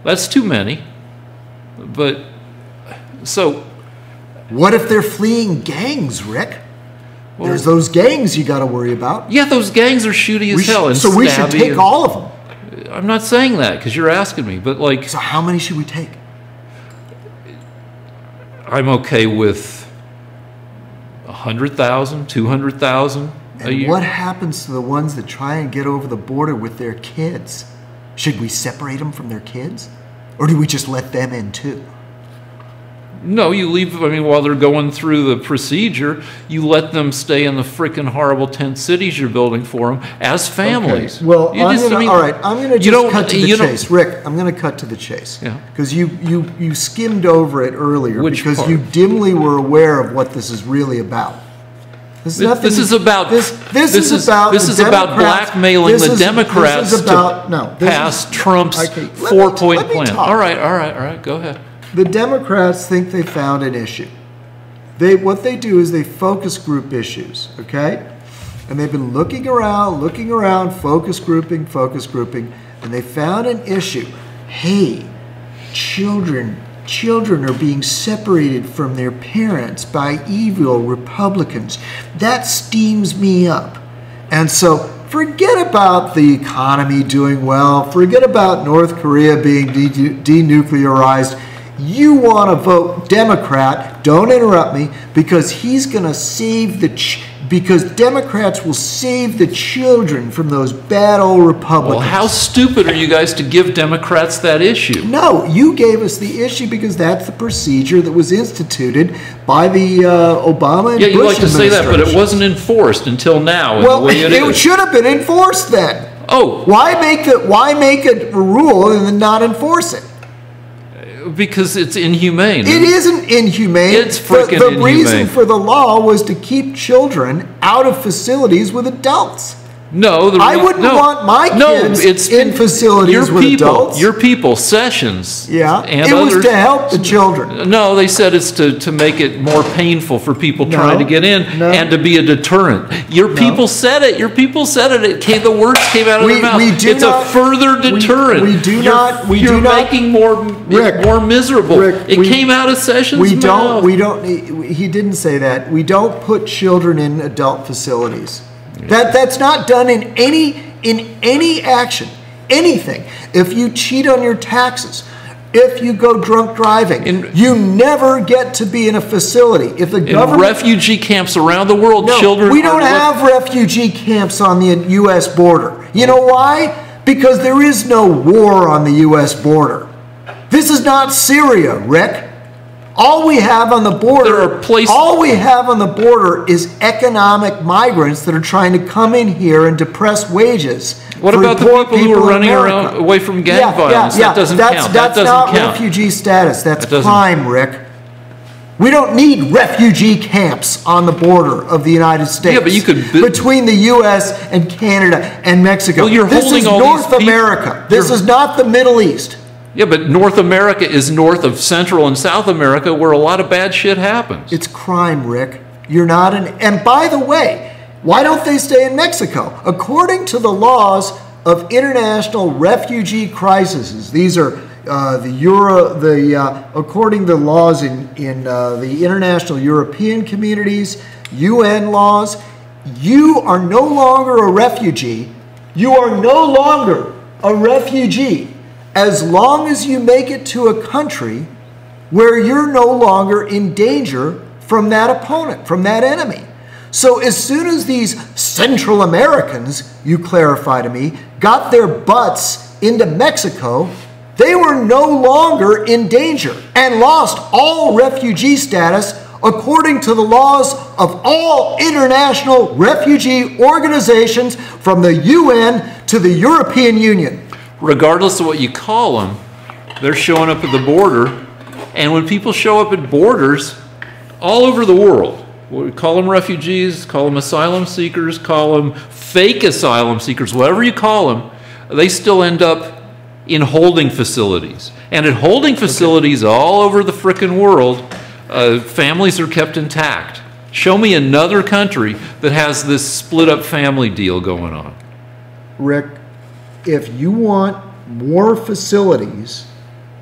That's too many. But, so... What if they're fleeing gangs, Rick? Well, there's those gangs you got to worry about. Yeah, those gangs are shooty as hell. And so we should take all of them. I'm not saying that because you're asking me, but like... So how many should we take? I'm okay with 100,000, 200,000 a year. And what happens to the ones that try and get over the border with their kids? Should we separate them from their kids? Or do we just let them in too? No, you leave, I mean, while they're going through the procedure, you let them stay in the frickin' horrible tent cities you're building for them as families. Okay. Well, all right, I'm going to just cut to the chase. Rick, I'm going to cut to the chase. Yeah. Because you skimmed over it earlier. Which because part? You dimly were aware of what this is really about. This is about blackmailing the Democrats to pass Trump's 4-point plan. All right, go ahead. The Democrats think they found an issue. What they do is they focus group issues, okay? And they've been looking around, focus grouping, and they found an issue. Hey, children are being separated from their parents by evil Republicans. That steams me up. And so forget about the economy doing well. Forget about North Korea being denuclearized. You want to vote Democrat, don't interrupt me, because he's going to save because Democrats will save the children from those bad old Republicans. Well, how stupid are you guys to give Democrats that issue? No, you gave us the issue because that's the procedure that was instituted by the Obama and Bush administration. Yeah, you like to say that, but it wasn't enforced until now. Well, it should have been enforced then. Oh. Why make a rule and then not enforce it? Because it's inhumane. It isn't inhumane. It's freaking inhumane. The reason for the law was to keep children out of facilities with adults. No, I wouldn't want my kids in facilities with adults. Your people, Sessions. Yeah, and it others, was to help the children. No, they said it's to make it more painful for people trying to get in and to be a deterrent. Your people said it. Your people said it. The words came out of their mouth. It's a further deterrent. You're making more miserable. Rick, it came out of Sessions' mouth. He didn't say that. We don't put children in adult facilities. That's not done in any action, anything. If you cheat on your taxes, if you go drunk driving, you never get to be in a facility. If the government, refugee camps around the world, children. We don't have refugee camps on the U.S. border. You know why? Because there is no war on the U.S. border. This is not Syria, Rick. All we have on the border is economic migrants that are trying to come in here and depress wages. What about the people who are running around away from gang violence? That doesn't count. That's not refugee status. That's crime, Rick. We don't need refugee camps on the border of the United States. Yeah, but you could between the U.S. and Canada and Mexico. Well, this is North America. This is not the Middle East. Yeah, but North America is north of Central and South America where a lot of bad shit happens. It's crime, Rick. You're not and by the way, why don't they stay in Mexico? According to the laws of international refugee crises, these are according to the laws in the international European communities, UN laws, you are no longer a refugee. You are no longer a refugee as long as you make it to a country where you're no longer in danger from that opponent, from that enemy. So as soon as these Central Americans, you clarify to me, got their butts into Mexico, they were no longer in danger and lost all refugee status according to the laws of all international refugee organizations from the UN to the European Union. Regardless of what you call them, they're showing up at the border. And when people show up at borders all over the world, we call them refugees, call them asylum seekers, call them fake asylum seekers, whatever you call them, they still end up in holding facilities. And at holding facilities all over the frickin' world, families are kept intact. Show me another country that has this split up family deal going on. Rick, if you want more facilities,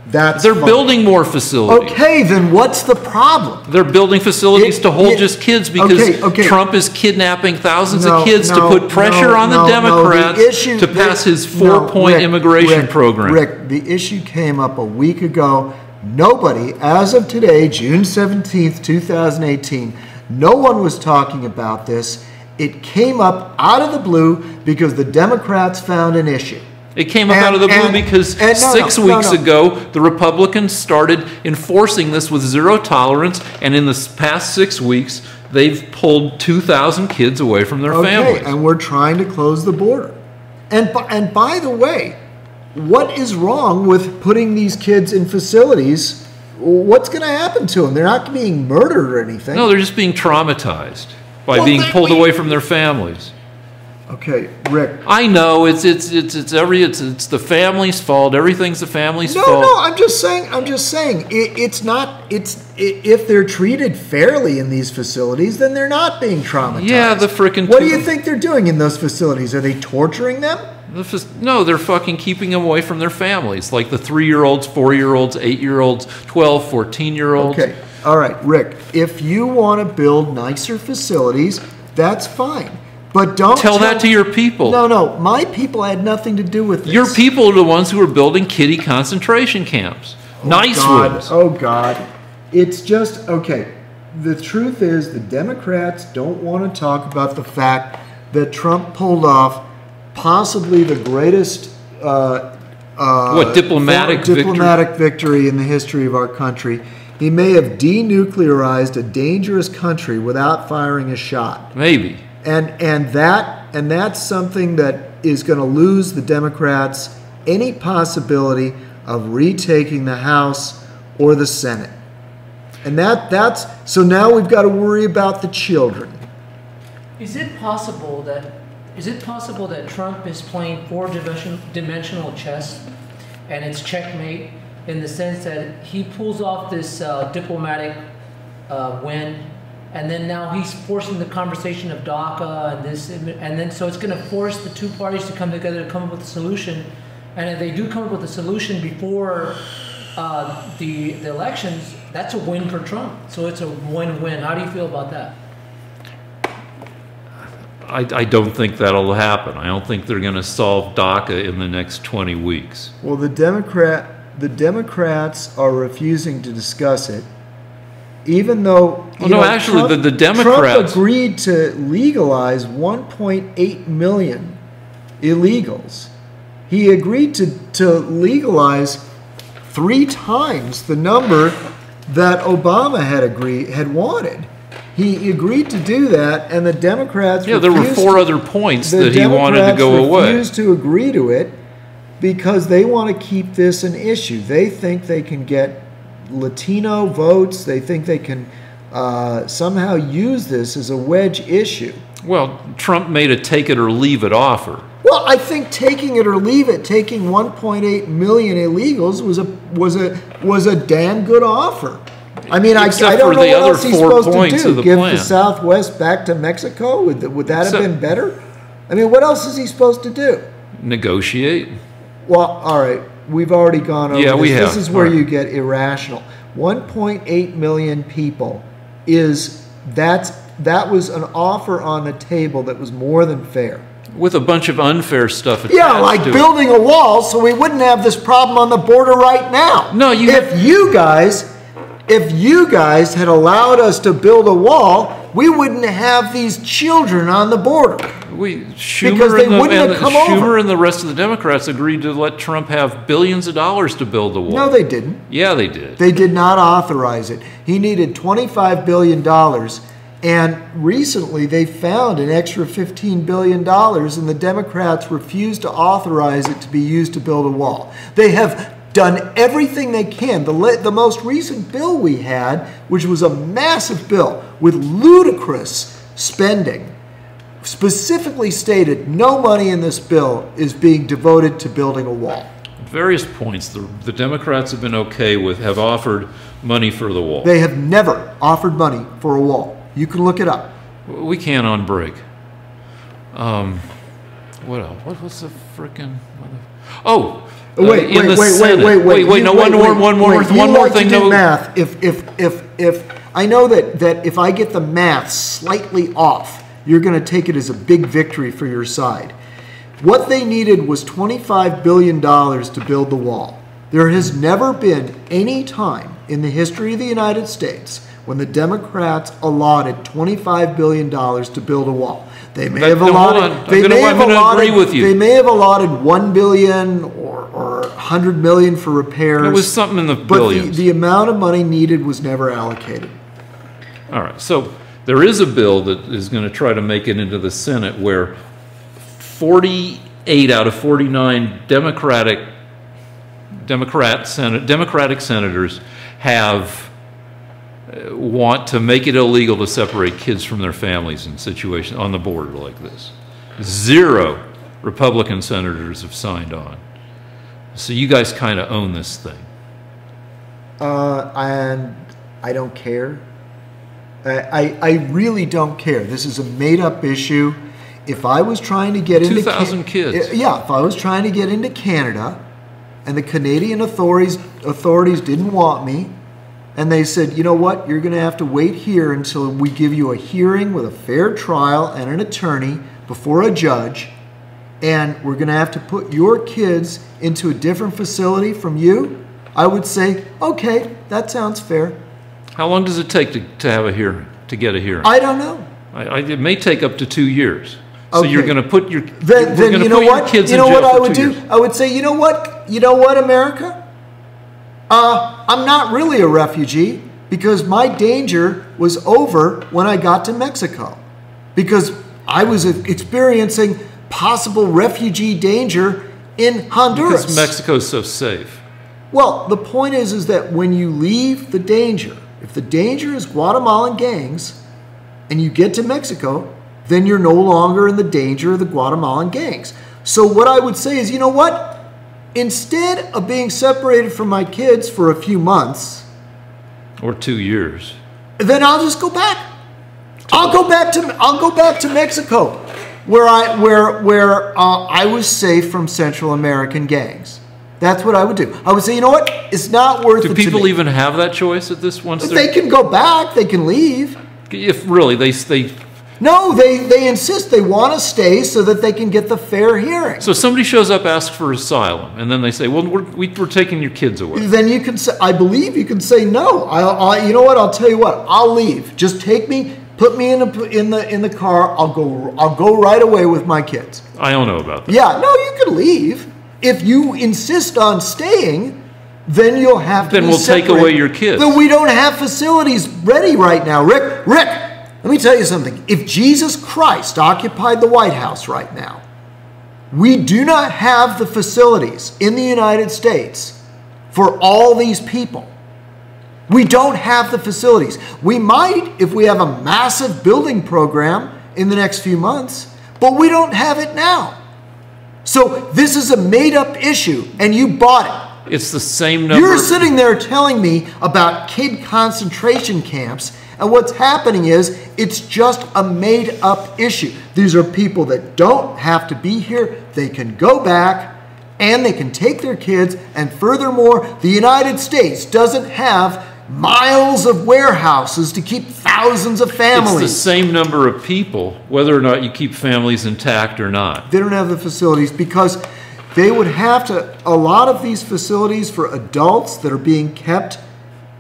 they're fine. building more facilities. Okay, then what's the problem? They're building facilities to hold just kids because Trump is kidnapping thousands of kids to put pressure on the Democrats to pass his four-point immigration program. Rick, the issue came up a week ago. Nobody, as of today, June 17th, 2018, no one was talking about this. It came up out of the blue because the Democrats found an issue. It came up out of the blue because 6 weeks ago, the Republicans started enforcing this with zero tolerance, and in the past 6 weeks, they've pulled 2,000 kids away from their families. And we're trying to close the border. And by the way, what is wrong with putting these kids in facilities? What's going to happen to them? They're not being murdered or anything. No, they're just being traumatized by being pulled away from their families. Okay, Rick. I know it's the family's fault. Everything's the family's fault. No, I'm just saying it's not. If they're treated fairly in these facilities, then they're not being traumatized. Yeah, the frickin'. What do you think they're doing in those facilities? Are they torturing them? No, they're fucking keeping them away from their families, like the 3-year-olds, 4-year-olds, 8-year-olds, 12, 14-year-olds. Okay, all right, Rick. If you want to build nicer facilities, that's fine. But don't tell that to your people. No, my people had nothing to do with this. Your people are the ones who are building kiddie concentration camps. Nice ones. Oh, God. It's just, okay, the truth is the Democrats don't want to talk about the fact that Trump pulled off possibly the greatest diplomatic victory in the history of our country. He may have denuclearized a dangerous country without firing a shot. Maybe. And that's something that is going to lose the Democrats any possibility of retaking the House or the Senate. And that's so now we've got to worry about the children. Is it possible that Trump is playing four-dimensional chess and it's checkmate in the sense that he pulls off this diplomatic win, and then now he's forcing the conversation of DACA and this, and then so it's going to force the two parties to come together to come up with a solution. And if they do come up with a solution before the elections, that's a win for Trump. So it's a win-win. How do you feel about that? I don't think that'll happen. I don't think they're going to solve DACA in the next 20 weeks. Well, the Democrats are refusing to discuss it, even though the Democrats Trump agreed to legalize 1.8 million illegals. He agreed to legalize 3 times the number that Obama had wanted. He agreed to do that, and the Democrats there were 4 other points that he wanted to go away. The Democrats refused to agree to it because they want to keep this an issue. They think they can get Latino votes. They think they can somehow use this as a wedge issue. Well, Trump made a take it or leave it offer. Well, I think taking it or leave it, taking 1.8 million illegals was a damn good offer. I mean, I don't know what else he's supposed to do. Give the Southwest back to Mexico? Would that have been better? I mean, what else is he supposed to do? Negotiate. Well, all right. We've already gone over this. We have. This is where you get irrational. 1.8 million people that was an offer on the table that was more than fair. With a bunch of unfair stuff attached like building a wall so we wouldn't have this problem on the border right now. No, if you guys had allowed us to build a wall, we wouldn't have these children on the border. Because they wouldn't have come over. Schumer and the rest of the Democrats agreed to let Trump have billions of dollars to build the wall. No, they didn't. Yeah, they did. They did not authorize it. He needed $25 billion, and recently they found an extra $15 billion, and the Democrats refused to authorize it to be used to build a wall. They have done everything they can. The most recent bill we had, which was a massive bill with ludicrous spending, specifically stated no money in this bill is being devoted to building a wall. At various points, the Democrats have offered money for the wall. They have never offered money for a wall. You can look it up. We can on break. What else? What's the frickin'... Oh! Wait. No, one more thing. No math. If I know that if I get the math slightly off, you're going to take it as a big victory for your side. What they needed was $25 billion to build the wall. There has never been any time in the history of the United States when the Democrats allotted $25 billion to build a wall. They may have allotted. They may have allotted $1 billion or $100 million for repairs. It was something in the billions. But the amount of money needed was never allocated. All right. So there is a bill that is going to try to make it into the Senate where 48 out of 49 Democratic senators want to make it illegal to separate kids from their families in situations on the border like this. 0 Republican senators have signed on. So you guys kind of own this thing. And I don't care. I really don't care. This is a made-up issue. If I was trying to get into 2,000 kids. Yeah, if I was trying to get into Canada, and the Canadian authorities didn't want me, and they said, you know what, you're going to have to wait here until we give you a hearing with a fair trial and an attorney before a judge, and we're going to have to put your kids into a different facility from you, I would say, okay, that sounds fair. How long does it take to have a hearing, to get a hearing? I don't know. It may take up to 2 years. So okay. You're going to put your kids in jail for 2 years. You know what I would do? I would say, you know what, America? I'm not really a refugee because my danger was over when I got to Mexico, because I was experiencing possible refugee danger in Honduras. Because Mexico's so safe. Well, the point is that when you leave the danger, if the danger is Guatemalan gangs and you get to Mexico, then you're no longer in the danger of the Guatemalan gangs. So what I would say is, you know what? Instead of being separated from my kids for a few months, or 2 years, then I'll just go back. I'll go back to Mexico, where I was safe from Central American gangs. That's what I would do. I would say, you know what? It's not worth it. Do people even have that choice at this once? They can go back. They can leave. If really they. No, they insist they want to stay so that they can get the fair hearing. So somebody shows up, asks for asylum, and then they say, well, we're taking your kids away. Then you can say, I believe you can say no. You know what? I'll tell you what. I'll leave. Just take me, put me in the car. I'll go right away with my kids. I don't know about that. Yeah, no, you can leave. If you insist on staying, then you'll have to. Then we'll take away your kids. Then we don't have facilities ready right now, Rick. Let me tell you something. If Jesus Christ occupied the White House right now, we do not have the facilities in the United States for all these people. We don't have the facilities. We might if we have a massive building program in the next few months, but we don't have it now. So this is a made-up issue, and you bought it. It's the same number. You're sitting there telling me about kid concentration camps, and what's happening is it's just a made-up issue. These are people that don't have to be here. They can go back, and they can take their kids, and furthermore, the United States doesn't have miles of warehouses to keep thousands of families. It's the same number of people, whether or not you keep families intact or not. They don't have the facilities because they would have to, a lot of these facilities for adults that are being kept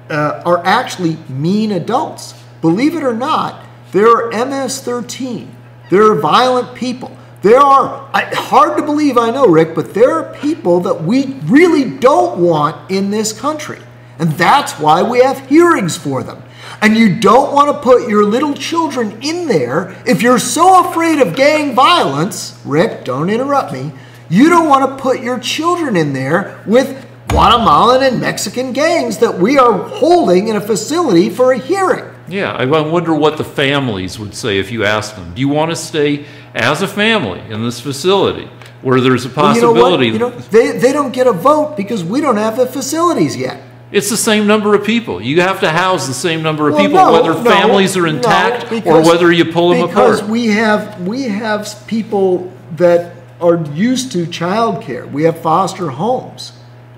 are actually mean adults. Believe it or not, there are MS-13 There are violent people. There are, hard to believe, I know, Rick, but there are people that we really don't want in this country. And that's why we have hearings for them. And you don't want to put your little children in there. If you're so afraid of gang violence, Rick, don't interrupt me, you don't want to put your children in there with Guatemalan and Mexican gangs that we are holding in a facility for a hearing. Yeah, I wonder what the families would say if you asked them, do you want to stay as a family in this facility where there's a possibility? Well, they don't get a vote because we don't have the facilities yet. It's the same number of people. You have to house the same number of people, whether families are intact or whether you pull them apart. Because we have people that are used to childcare. We have foster homes.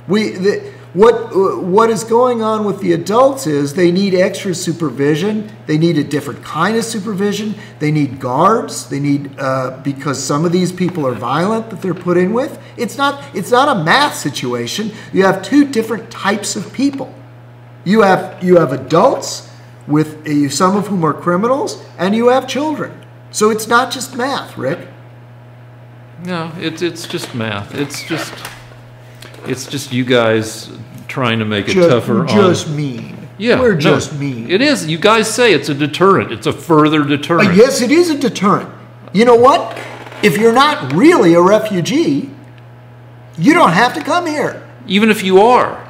What is going on with the adults is they need extra supervision. They need a different kind of supervision. They need guards. They need because some of these people are violent that they're put in with. It's not a math situation. You have two different types of people. You have adults with some of whom are criminals, and you have children. So it's not just math, Rick. No, it's just math. It's just you guys trying to make it tougher. We're just mean. Yeah, we're just mean. It is. You guys say it's a deterrent. It's a further deterrent. Yes, it is a deterrent. You know what? If you're not really a refugee, you don't have to come here. Even if you are.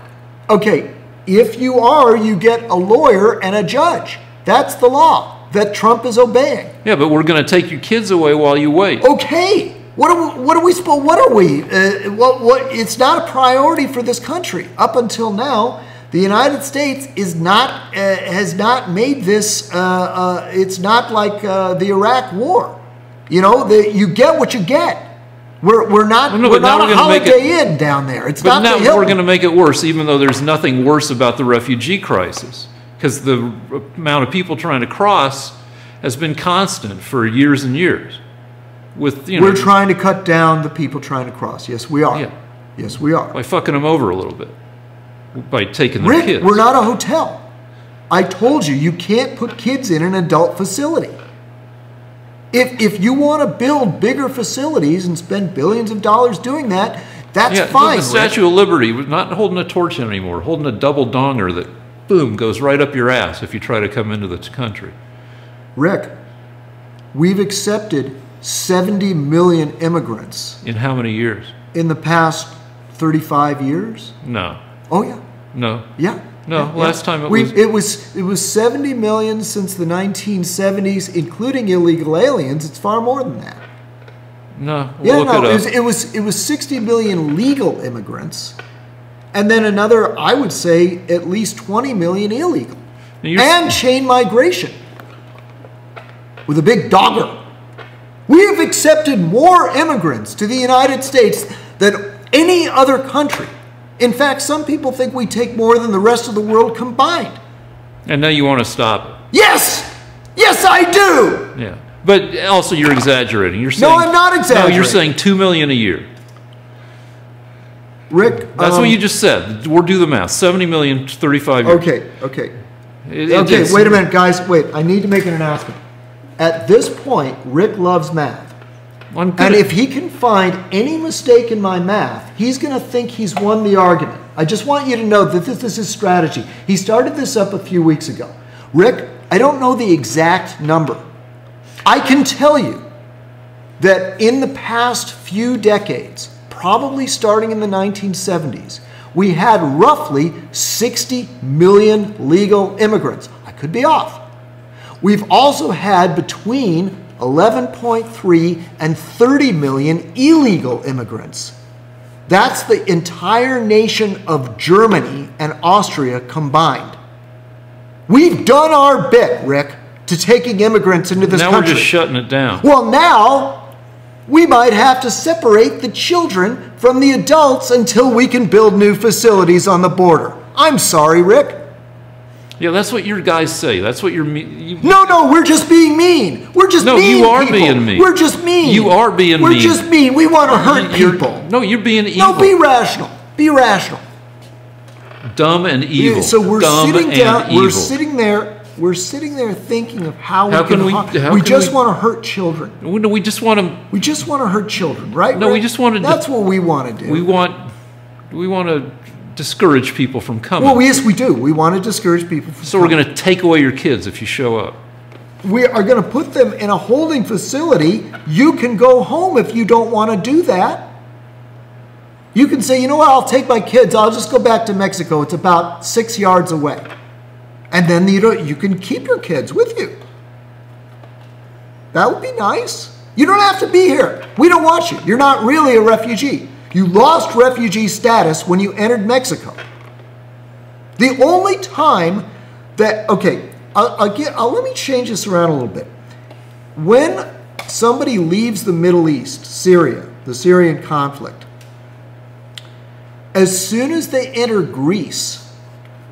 Okay, if you are, you get a lawyer and a judge. That's the law that Trump is obeying. Yeah, but we're going to take your kids away while you wait. Okay. What are we supposed? What are we? It's not a priority for this country. Up until now, the United States has not made this. It's not like the Iraq War. You know, you get what you get. We're not a Holiday Inn down there. It's not. But now we're going to make it worse, even though there's nothing worse about the refugee crisis, because the amount of people trying to cross has been constant for years and years. We're trying to cut down the people trying to cross. Yes, we are. Yeah. Yes, we are. By fucking them over a little bit. By taking their kids. Rick, we're not a hotel. I told you, you can't put kids in an adult facility. If you want to build bigger facilities and spend billions of dollars doing that, that's fine. The Statue of Liberty, we're not holding a torch anymore, holding a double donger that, boom, goes right up your ass if you try to come into this country. Rick, we've accepted 70 million immigrants. In how many years? In the past 35 years? No. Oh, yeah. No. Yeah. No, yeah, last time it was 70 million since the 1970s, including illegal aliens. It's far more than that. No, we'll look it up. It was 60 million legal immigrants, and then another, I would say, at least 20 million illegal. And chain migration with a big dogger. We have accepted more immigrants to the United States than any other country. In fact, some people think we take more than the rest of the world combined. And now you want to stop it? Yes! Yes, I do! Yeah. But also you're exaggerating. You're saying, no, I'm not exaggerating. No, you're saying 2 million a year. Rick, that's what you just said. We'll do the math. 70 million, 35 years. Okay. Wait a minute, guys. Wait, I need to make an announcement. At this point, Rick loves math. And if he can find any mistake in my math, he's going to think he's won the argument. I just want you to know that this is his strategy. He started this up a few weeks ago. Rick, I don't know the exact number. I can tell you that in the past few decades, probably starting in the 1970s, we had roughly 60 million legal immigrants. I could be off. We've also had between 11.3 and 30 million illegal immigrants. That's the entire nation of Germany and Austria combined. We've done our bit, Rick, to taking immigrants into this country. Now we're just shutting it down. Well, now we might have to separate the children from the adults until we can build new facilities on the border. I'm sorry, Rick. Yeah, that's what your guys say. That's what you're mean. No, we're just being mean. We're just mean. No, you are being mean. We're just mean. You are being mean. We're just mean. We want to hurt people. No, you're being evil. No, be rational. Be rational. Dumb and evil. So we're sitting down. We're sitting there we're sitting there thinking of how How we can can. we- how We can just we- want to hurt children. No, we just want to. We just want to hurt children, right? No, we Rick? just want to. That's what we want to do. We want to discourage people from coming. Well, yes, we do. We want to discourage people from So we're coming. going to take away your kids if you show up. We are going to put them in a holding facility. You can go home if you don't want to do that. You can say, you know what, I'll take my kids. I'll just go back to Mexico. It's about 6 yards away. And then you can keep your kids with you. That would be nice. You don't have to be here. We don't want you. You're not really a refugee. You lost refugee status when you entered Mexico. The only time that, okay, let me change this around a little bit. When somebody leaves the Middle East, Syria, the Syrian conflict, as soon as they enter Greece,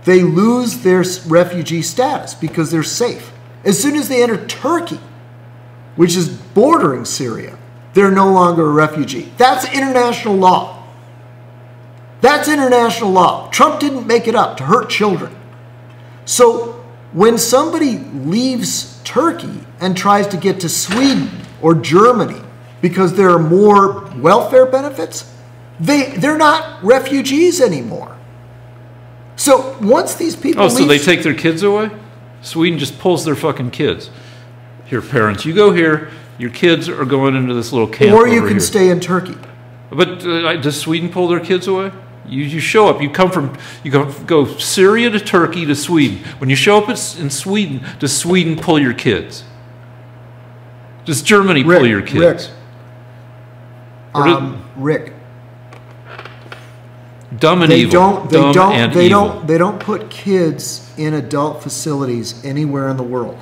they lose their refugee status because they're safe. As soon as they enter Turkey, which is bordering Syria, they're no longer a refugee. That's international law. That's international law. Trump didn't make it up to hurt children. So when somebody leaves Turkey and tries to get to Sweden or Germany because there are more welfare benefits, they're not refugees anymore. So once these people So they take their kids away? Sweden just pulls their fucking kids. Here, parents, you go here. Your kids are going into this little camp or you over can here. stay in Turkey. But does Sweden pull their kids away? You show up. You go Syria to Turkey to Sweden. When you show up in Sweden, does Sweden pull your kids? Does Germany pull your kids? Rick. Dumb and evil. They don't put kids in adult facilities anywhere in the world.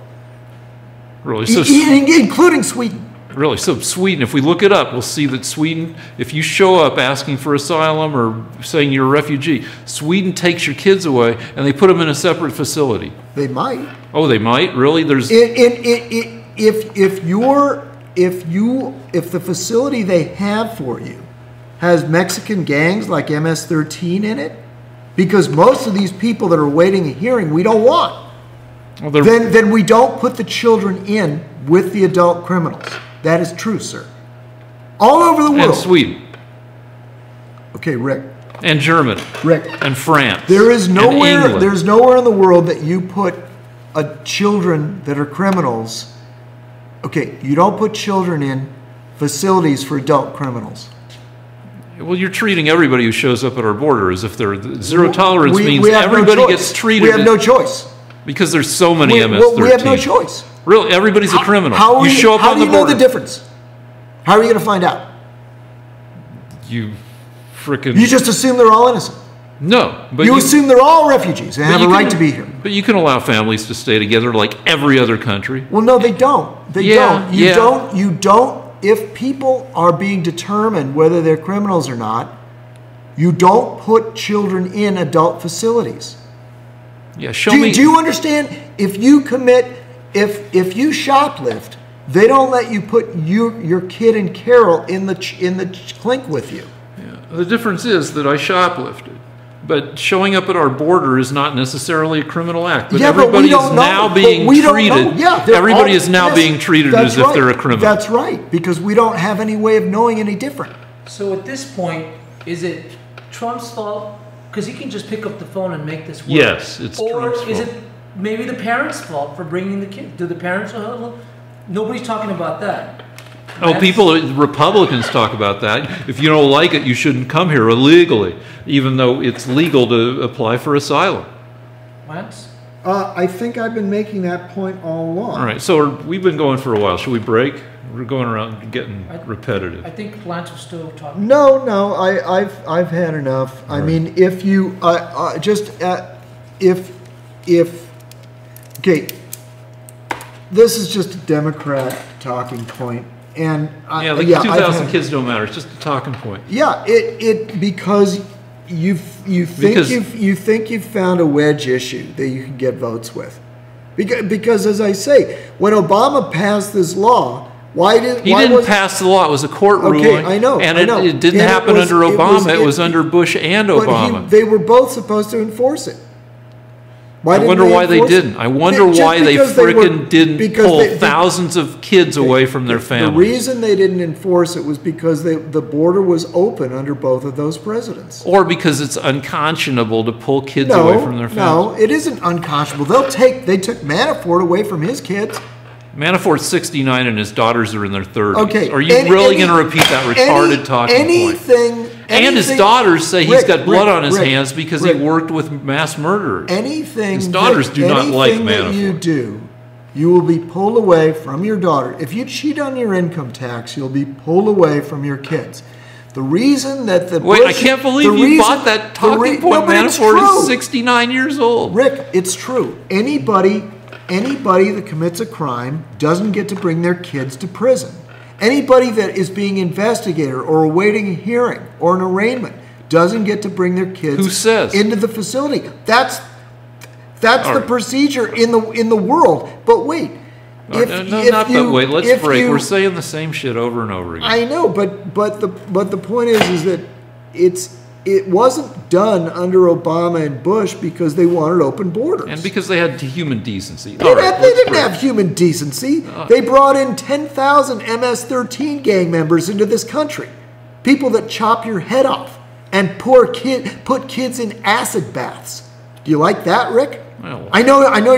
Really? So, including Sweden. really? So Sweden, if we look it up, we'll see that Sweden, if you show up asking for asylum or saying you're a refugee, Sweden takes your kids away and they put them in a separate facility. They might. Oh, they might? Really? There's If the facility they have for you has Mexican gangs like MS-13 in it, because most of these people that are awaiting a hearing we don't want, then we don't put the children in with the adult criminals. That is true, sir. All over the world. And Sweden. Okay, Rick. And Germany. Rick. And France. There's nowhere in the world that you put children that are criminals. Okay, you don't put children in facilities for adult criminals. Well, you're treating everybody who shows up at our border as if they're zero tolerance means we have everybody no gets treated. We have no choice. Because there's so many MS-13. We have no choice. Really, everybody's a criminal. How you show up on the border. How do you know the difference? How are you going to find out? You frickin'... You just assume they're all innocent. No. But you assume they're all refugees and have a right to be here. But you can allow families to stay together like every other country. Well, no, they don't. They don't. You don't. If people are being determined whether they're criminals or not, you don't put children in adult facilities. Yeah, show me. Do you understand? If you shoplift, they don't let you put your kid and Carol in the clink with you. Yeah. The difference is that I shoplifted. But showing up at our border is not necessarily a criminal act. But everybody is now being treated. Yeah, everybody is now being treated as if they're a criminal. That's right, because we don't have any way of knowing any different. So at this point, is it Trump's fault? Because he can just pick up the phone and make this work. Yes, it's Trump's fault. Or is it maybe the parents' fault for bringing the kid? Do the parents? Nobody's talking about that. Oh, Republicans talk about that. If you don't like it, you shouldn't come here illegally, even though it's legal to apply for asylum. Lance? I think I've been making that point all along. All right, so we've been going for a while. Should we break? We're going around getting repetitive. I think Lance was still talking. No, I've had enough. All I mean, if you okay, this is just a Democrat talking point. And 2,000 kids don't matter. It's just a talking point. Yeah, because you think you've found a wedge issue that you can get votes with, because as I say, when Obama passed this law, he didn't pass the law. It was a court ruling. Okay, I know. It didn't happen under Obama. It was under Bush and Obama. They were both supposed to enforce it. Why I didn't wonder why they enforce it? didn't. I wonder Just why they because they were- frickin' didn't because pull they- thousands of kids away from their The families. reason they didn't enforce it was because the border was open under both of those presidents. Or because it's unconscionable to pull kids away from their families. No, it isn't unconscionable. They took Manafort away from his kids. Manafort's 69 and his daughters are in their 30s. Okay. Are you really going to repeat that retarded talking point? And his daughters say he's got blood on his hands because he worked with mass murderers. His daughters do not like anything that you Manafort. do, you will be pulled away from your daughter. If you cheat on your income tax, you'll be pulled away from your kids. The reason that the Wait, I can't believe you bought that talking point. Manafort is 69 years old. Rick, it's true. Anybody that commits a crime doesn't get to bring their kids to prison. Anybody that is being investigated or awaiting a hearing or an arraignment doesn't get to bring their kids into the facility. That's the procedure in the world. But wait, let's break. We're saying the same shit over and over again. I know, but the point is that it wasn't done under Obama and Bush because they wanted open borders. And because they had human decency. They didn't have human decency. They brought in 10,000 MS-13 gang members into this country. People that chop your head off and put kids in acid baths. Do you like that, Rick? Well, I know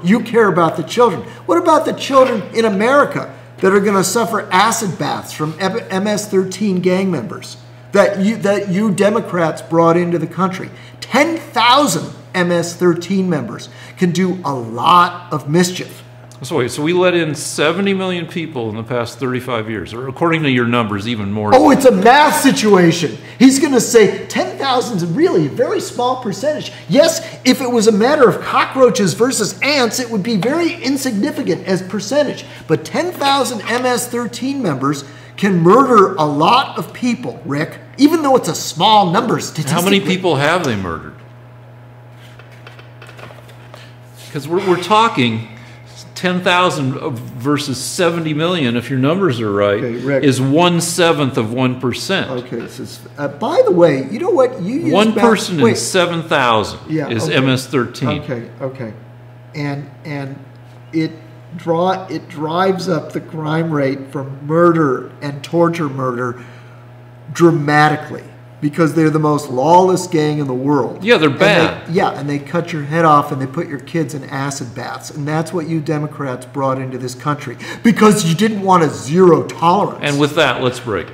you care about the children. What about the children in America that are going to suffer acid baths from MS-13 gang members that you Democrats brought into the country? 10,000 MS-13 members can do a lot of mischief. So wait, so we let in 70 million people in the past 35 years, or according to your numbers, even more. Oh, it's a math situation. He's going to say 10,000 is really a very small percentage. Yes, if it was a matter of cockroaches versus ants, it would be very insignificant as percentage. But 10,000 MS-13 members can murder a lot of people, Rick, even though it's a small number statistically. How many people have they murdered? Because we're talking 10,000 versus 70 million, if your numbers are right, is 1/7 of 1%. Okay, so by the way, you know what? You use one person in 7,000 is okay. MS-13. Okay, and it drives up the crime rate from murder and torture murder dramatically because they're the most lawless gang in the world. Yeah, they're bad. And they cut your head off and they put your kids in acid baths. And that's what you Democrats brought into this country because you didn't want a zero tolerance. And with that, let's break.